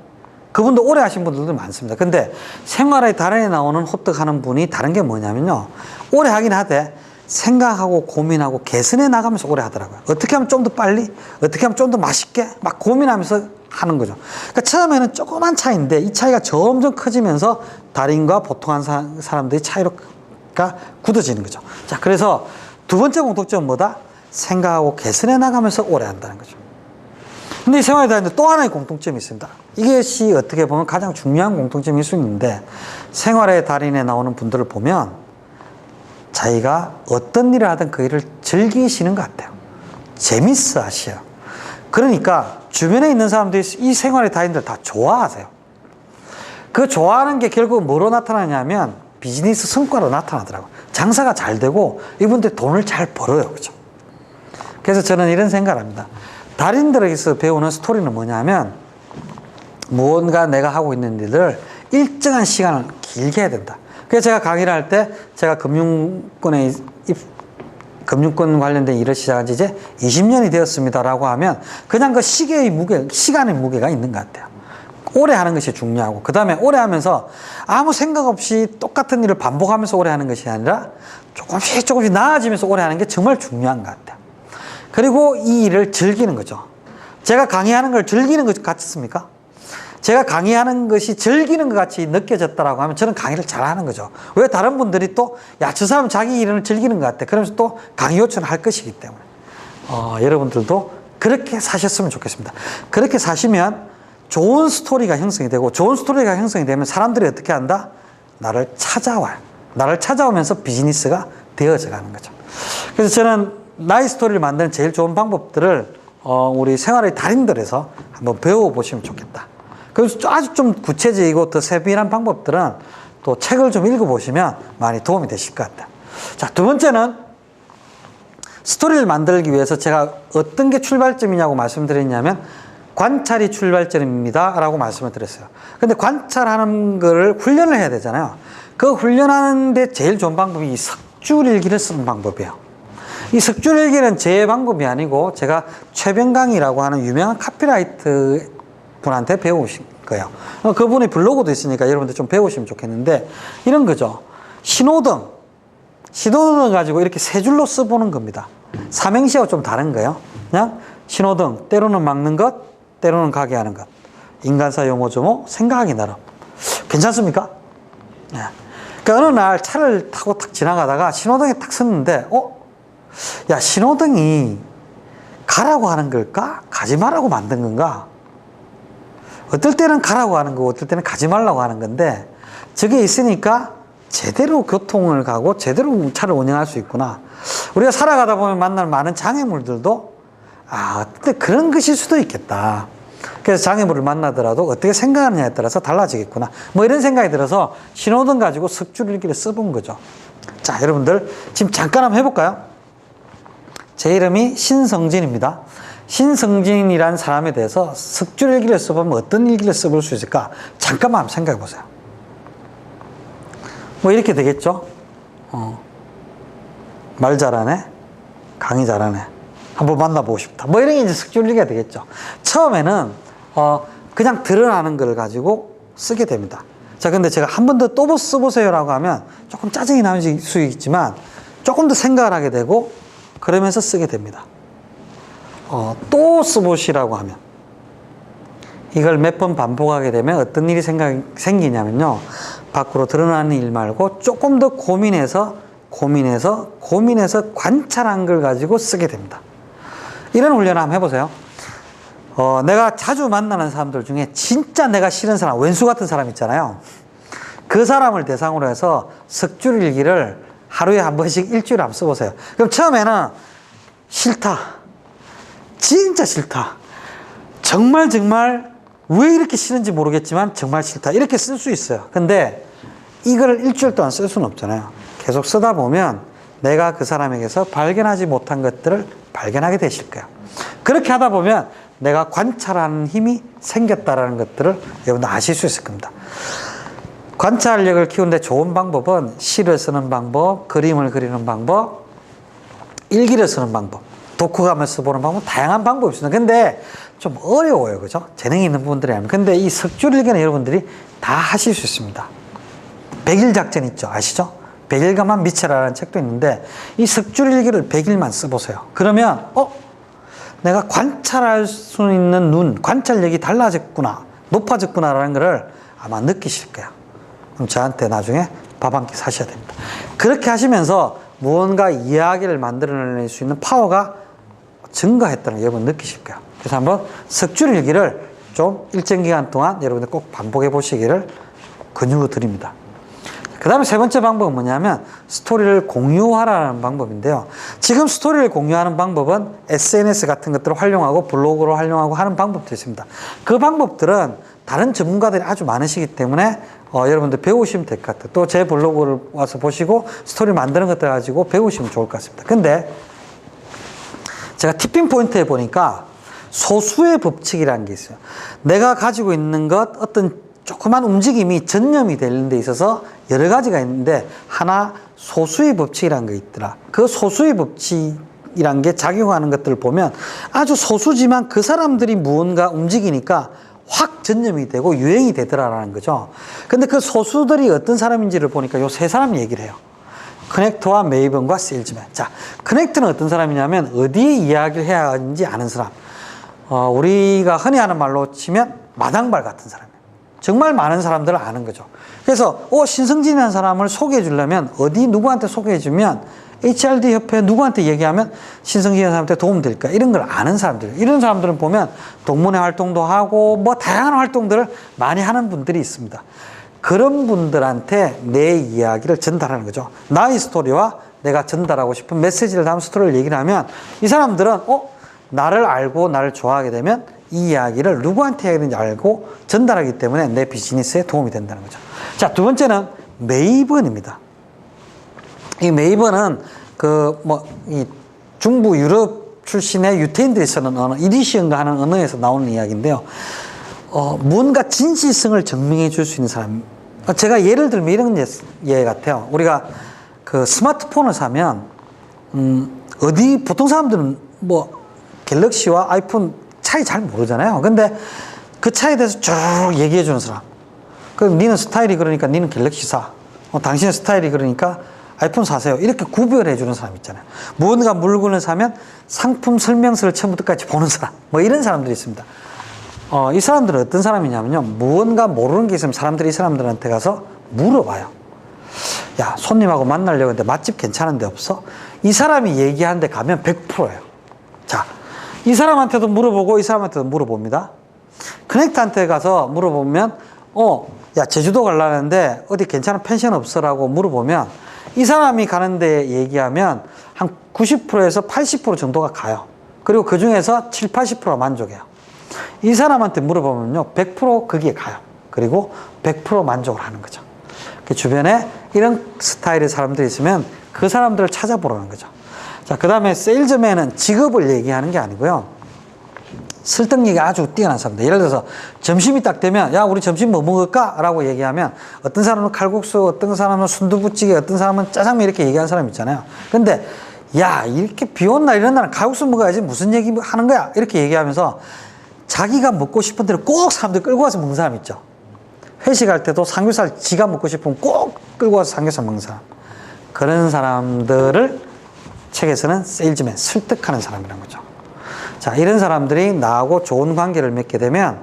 그분도 오래 하신 분들도 많습니다. 근데 생활의 달인에 나오는 호떡 하는 분이 다른 게 뭐냐면요. 오래 하긴 하되 생각하고 고민하고 개선해 나가면서 오래 하더라고요. 어떻게 하면 좀 더 빨리, 어떻게 하면 좀 더 맛있게 막 고민하면서 하는 거죠. 그러니까 처음에는 조그만 차이인데 이 차이가 점점 커지면서 달인과 보통한 사람들의 차이가 굳어지는 거죠. 자, 그래서 두 번째 공통점은 뭐다? 생각하고 개선해 나가면서 오래 한다는 거죠. 근데 이 생활의 달인들 또 하나의 공통점이 있습니다. 이것이 어떻게 보면 가장 중요한 공통점일 수 있는데 생활의 달인에 나오는 분들을 보면 자기가 어떤 일을 하든 그 일을 즐기시는 것 같아요. 재밌어 하셔요. 그러니까 주변에 있는 사람들이 이 생활의 달인들 다 좋아하세요. 그 좋아하는 게 결국 뭐로 나타나냐면 비즈니스 성과로 나타나더라고요. 장사가 잘 되고 이분들 돈을 잘 벌어요. 그죠? 그래서 저는 이런 생각을 합니다. 달인들에게서 배우는 스토리는 뭐냐면 무언가 내가 하고 있는 일을 일정한 시간을 길게 해야 된다. 그래서 제가 강의를 할 때 제가 금융권 관련된 일을 시작한 지 이제 20년이 되었습니다라고 하면 그냥 그 시간의 무게가 있는 것 같아요. 오래 하는 것이 중요하고 그 다음에 오래 하면서 아무 생각 없이 똑같은 일을 반복하면서 오래 하는 것이 아니라 조금씩 나아지면서 오래 하는 게 정말 중요한 것 같아요. 그리고 이 일을 즐기는 거죠. 제가 강의하는 걸 즐기는 것 같습니까? 제가 강의하는 것이 즐기는 것 같이 느껴졌다라고 하면 저는 강의를 잘하는 거죠. 왜 다른 분들이 또 야, 저 사람 자기 일을 즐기는 것 같아. 그러면서 또 강의 요청을 할 것이기 때문에 여러분들도 그렇게 사셨으면 좋겠습니다. 그렇게 사시면 좋은 스토리가 형성이 되고 좋은 스토리가 형성이 되면 사람들이 어떻게 한다? 나를 찾아와요. 나를 찾아오면서 비즈니스가 되어져 가는 거죠. 그래서 저는 나의 스토리를 만드는 제일 좋은 방법들을 우리 생활의 달인들에서 한번 배워보시면 좋겠다. 그래서 아주 좀 구체적이고 더 세밀한 방법들은 또 책을 좀 읽어보시면 많이 도움이 되실 것 같아요. 자, 두 번째는 스토리를 만들기 위해서 제가 어떤 게 출발점이냐고 말씀드렸냐면 관찰이 출발점입니다 라고 말씀을 드렸어요. 근데 관찰하는 거를 훈련을 해야 되잖아요. 그 훈련하는데 제일 좋은 방법이 이 석줄일기를 쓰는 방법이에요. 이 석줄일기는 제 방법이 아니고 제가 최병강이라고 하는 유명한 카피라이트 분한테 배우신 거예요. 그분이 블로그도 있으니까 여러분들 좀 배우시면 좋겠는데 이런 거죠. 신호등 가지고 이렇게 세 줄로 써보는 겁니다. 삼행시하고 좀 다른 거예요. 그냥 신호등, 때로는 막는 것, 때로는 가게 하는 것. 인간사 용어조모, 생각하기 나름. 괜찮습니까? 네. 그러니까 어느 날 차를 타고 탁 지나가다가 신호등에 딱 섰는데 야, 신호등이 가라고 하는 걸까? 가지 말라고 만든 건가? 어떨 때는 가라고 하는 거고 어떨 때는 가지 말라고 하는 건데 저게 있으니까 제대로 교통을 가고 제대로 차를 운행할 수 있구나. 우리가 살아가다 보면 만날 많은 장애물들도 어떨 때 그런 것일 수도 있겠다. 그래서 장애물을 만나더라도 어떻게 생각하느냐에 따라서 달라지겠구나. 뭐 이런 생각이 들어서 신호등 가지고 석줄일기를 써본 거죠. 자, 여러분들 지금 잠깐 한번 해볼까요? 제 이름이 신성진입니다. 신성진이라는 사람에 대해서 석줄일기를 써보면 어떤 일기를 써볼 수 있을까? 잠깐만 한번 생각해 보세요. 뭐 이렇게 되겠죠? 말 잘하네, 강의 잘하네, 한번 만나보고 싶다. 뭐 이런 게 이제 석줄일기가 되겠죠. 처음에는 그냥 드러나는 걸 가지고 쓰게 됩니다. 자, 근데 제가 한 번 더 또 써보세요라고 하면 조금 짜증이 나실 수 있지만 조금 더 생각을 하게 되고 그러면서 쓰게 됩니다. 또 써보시라고 하면, 이걸 몇 번 반복하게 되면 어떤 일이 생기냐면요. 밖으로 드러나는 일 말고 조금 더 고민해서 관찰한 걸 가지고 쓰게 됩니다. 이런 훈련을 한번 해보세요. 내가 자주 만나는 사람들 중에 진짜 내가 싫은 사람, 왼수 같은 사람 있잖아요. 그 사람을 대상으로 해서 석줄일기를 하루에 한 번씩 일주일에 한번 써보세요. 그럼 처음에는 싫다. 진짜 싫다. 정말 왜 이렇게 싫은지 모르겠지만 정말 싫다. 이렇게 쓸 수 있어요. 근데 이걸 일주일 동안 쓸 수는 없잖아요. 계속 쓰다 보면 내가 그 사람에게서 발견하지 못한 것들을 발견하게 되실 거예요. 그렇게 하다 보면 내가 관찰하는 힘이 생겼다라는 것들을 여러분들 아실 수 있을 겁니다. 관찰력을 키우는데 좋은 방법은 시를 쓰는 방법, 그림을 그리는 방법, 일기를 쓰는 방법, 독후감을 써보는 방법, 다양한 방법이 있습니다. 근데 좀 어려워요. 그죠? 재능이 있는 분들이 하면. 근데 이 석줄일기는 여러분들이 다 하실 수 있습니다. 100일 작전 있죠? 아시죠? 100일간만 미쳐라라는 책도 있는데 이 석줄일기를 100일만 써보세요. 그러면 내가 관찰할 수 있는 눈, 관찰력이 달라졌구나, 높아졌구나라는 것을 아마 느끼실 거야. 그럼 저한테 나중에 밥 한 끼 사셔야 됩니다. 그렇게 하시면서 무언가 이야기를 만들어낼 수 있는 파워가 증가했다는 걸 여러분 느끼실 거예요. 그래서 한번 석줄일기를 좀 일정 기간 동안 여러분들 꼭 반복해 보시기를 권유드립니다. 그 다음에 세 번째 방법은 뭐냐면 스토리를 공유하라는 방법인데요. 지금 스토리를 공유하는 방법은 SNS 같은 것들을 활용하고 블로그로 활용하고 하는 방법도 있습니다. 그 방법들은 다른 전문가들이 아주 많으시기 때문에 여러분들 배우시면 될 것 같아요. 또 제 블로그를 와서 보시고 스토리 만드는 것들 가지고 배우시면 좋을 것 같습니다. 근데 제가 티핑 포인트에 보니까 소수의 법칙이라는 게 있어요. 내가 가지고 있는 것 어떤 조그만 움직임이 전념이 되는 데 있어서 여러 가지가 있는데 하나 소수의 법칙이라는 게 있더라. 그 소수의 법칙이라는 게 작용하는 것들을 보면 아주 소수지만 그 사람들이 무언가 움직이니까 확 전념이 되고 유행이 되더라라는 거죠. 근데 그 소수들이 어떤 사람인지를 보니까 요 세 사람 얘기를 해요. 커넥터와 메이번과 세일즈맨. 자, 커넥터는 어떤 사람이냐면 어디에 이야기를 해야 하는지 아는 사람. 우리가 흔히 하는 말로 치면 마당발 같은 사람이에요. 정말 많은 사람들을 아는 거죠. 그래서 신성진이라는 사람을 소개해 주려면 어디 누구한테 소개해 주면 HRD 협회 누구한테 얘기하면 신성진이라는 사람한테 도움 될까? 이런 걸 아는 사람들. 이런 사람들은 보면 동문회 활동도 하고 뭐 다양한 활동들을 많이 하는 분들이 있습니다. 그런 분들한테 내 이야기를 전달하는 거죠. 나의 스토리와 내가 전달하고 싶은 메시지를 담은 스토리를 얘기를 하면 이 사람들은 나를 알고 나를 좋아하게 되면 이 이야기를 누구한테 해야 되는지 알고 전달하기 때문에 내 비즈니스에 도움이 된다는 거죠. 자, 두 번째는 메이번입니다. 이 메이번은 이 중부 유럽 출신의 유태인들이 쓰는 언어, 이디시언가 하는 언어에서 나오는 이야기인데요. 뭔가 진실성을 증명해 줄 수 있는 사람. 제가 예를 들면 이런 예 같아요. 우리가 그 스마트폰을 사면, 보통 사람들은 갤럭시와 아이폰 차이 잘 모르잖아요. 근데 그 차이에 대해서 쭉 얘기해 주는 사람. 그럼 니는 스타일이 그러니까 니는 갤럭시 사. 당신의 스타일이 그러니까 아이폰 사세요. 이렇게 구별해 주는 사람 있잖아요. 무언가 물건을 사면 상품 설명서를 처음부터 끝까지 보는 사람. 이런 사람들이 있습니다. 이 사람들은 어떤 사람이냐면요. 무언가 모르는 게 있으면 사람들이 이 사람들한테 가서 물어봐요. 야, 손님하고 만나려고 했는데 맛집 괜찮은 데 없어? 이 사람이 얘기한 데 가면 100%예요. 자, 이 사람한테도 물어보고 이 사람한테도 물어봅니다. 커넥트한테 가서 물어보면 야, 제주도 가려는데 어디 괜찮은 펜션 없어라고 물어보면 이 사람이 가는데 얘기하면 한 90%에서 80% 정도가 가요. 그리고 그 중에서 7, 80%가 만족해요. 이 사람한테 물어보면요, 100% 거기에 가요. 그리고 100% 만족을 하는 거죠. 그 주변에 이런 스타일의 사람들이 있으면 그 사람들을 찾아보라는 거죠. 자, 그 다음에 세일즈맨은 직업을 얘기하는 게 아니고요. 설득력이 아주 뛰어난 사람들. 예를 들어서 점심이 딱 되면 야, 우리 점심 뭐 먹을까? 라고 얘기하면 어떤 사람은 칼국수, 어떤 사람은 순두부찌개, 어떤 사람은 짜장면 이렇게 얘기하는 사람 있잖아요. 근데 야, 이렇게 비 온 날 이런 날은 칼국수 먹어야지 무슨 얘기 하는 거야? 이렇게 얘기하면서 자기가 먹고 싶은 대로 꼭 사람들 끌고 와서 먹는 사람 있죠. 회식할 때도 삼겹살 지가 먹고 싶으면 꼭 끌고 와서 삼겹살 먹는 사람. 그런 사람들을 책에서는 세일즈맨, 설득하는 사람이라는 거죠. 자, 이런 사람들이 나하고 좋은 관계를 맺게 되면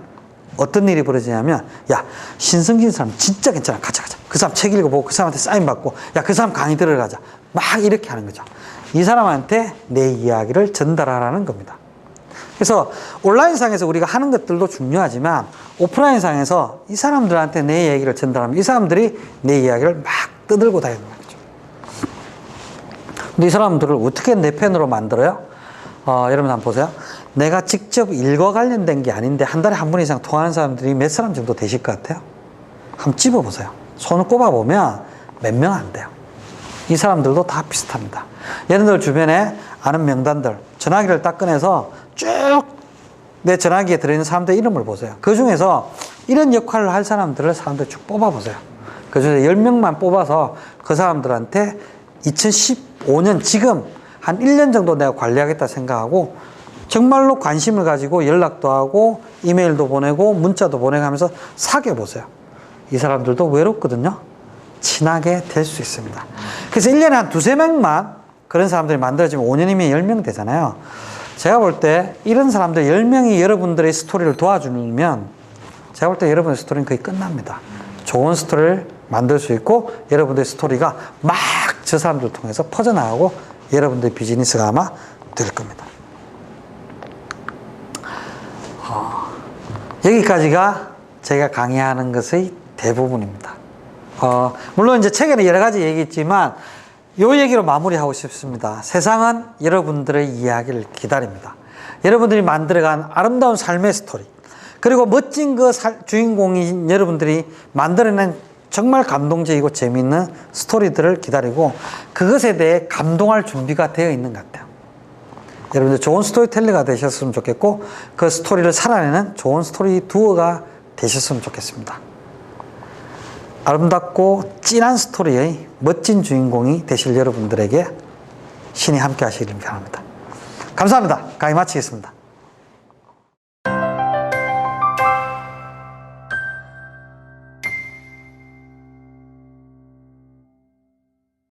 어떤 일이 벌어지냐면, 야, 신성진 사람 진짜 괜찮아. 가자. 그 사람 책 읽어보고 그 사람한테 사인 받고, 야, 그 사람 강의 들어가자. 막 이렇게 하는 거죠. 이 사람한테 내 이야기를 전달하라는 겁니다. 그래서 온라인상에서 우리가 하는 것들도 중요하지만 오프라인상에서 이 사람들한테 내 얘기를 전달하면 이 사람들이 내 이야기를 막 떠들고 다니는 거죠. 근데 이 사람들을 어떻게 내 팬으로 만들어요? 여러분 한번 보세요. 내가 직접 일과 관련된 게 아닌데 한 달에 한 번 이상 통하는 사람들이 몇 사람 정도 되실 것 같아요? 한번 집어보세요. 손을 꼽아보면 몇 명 안 돼요. 이 사람들도 다 비슷합니다. 여러분들 주변에 아는 명단들, 전화기를 딱 꺼내서 쭉 내 전화기에 들어있는 사람들 이름을 보세요. 그 중에서 이런 역할을 할 사람들을 사람들 쭉 뽑아보세요. 그 중에서 10명만 뽑아서 그 사람들한테 2015년 지금 한 1년 정도 내가 관리하겠다 생각하고 정말로 관심을 가지고 연락도 하고 이메일도 보내고 문자도 보내고 하면서 사귀어 보세요. 이 사람들도 외롭거든요. 친하게 될 수 있습니다. 그래서 1년에 한 두세 명만 그런 사람들이 만들어지면 5년이면 10명 되잖아요. 제가 볼 때 이런 사람들 10명이 여러분들의 스토리를 도와주면 제가 볼 때 여러분의 스토리는 거의 끝납니다. 좋은 스토리를 만들 수 있고 여러분들의 스토리가 막 저 사람들을 통해서 퍼져나가고 여러분들의 비즈니스가 아마 될 겁니다. 여기까지가 제가 강의하는 것의 대부분입니다. 물론 이제 책에는 여러 가지 얘기 있지만 요 얘기로 마무리하고 싶습니다. 세상은 여러분들의 이야기를 기다립니다. 여러분들이 만들어간 아름다운 삶의 스토리, 그리고 멋진 그 주인공인 여러분들이 만들어낸 정말 감동적이고 재미있는 스토리들을 기다리고 그것에 대해 감동할 준비가 되어 있는 것 같아요. 여러분들 좋은 스토리텔러가 되셨으면 좋겠고 그 스토리를 살아내는 좋은 스토리 두어가 되셨으면 좋겠습니다. 아름답고 진한 스토리의 멋진 주인공이 되실 여러분들에게 신이 함께 하시길 바랍니다. 감사합니다. 강의 마치겠습니다.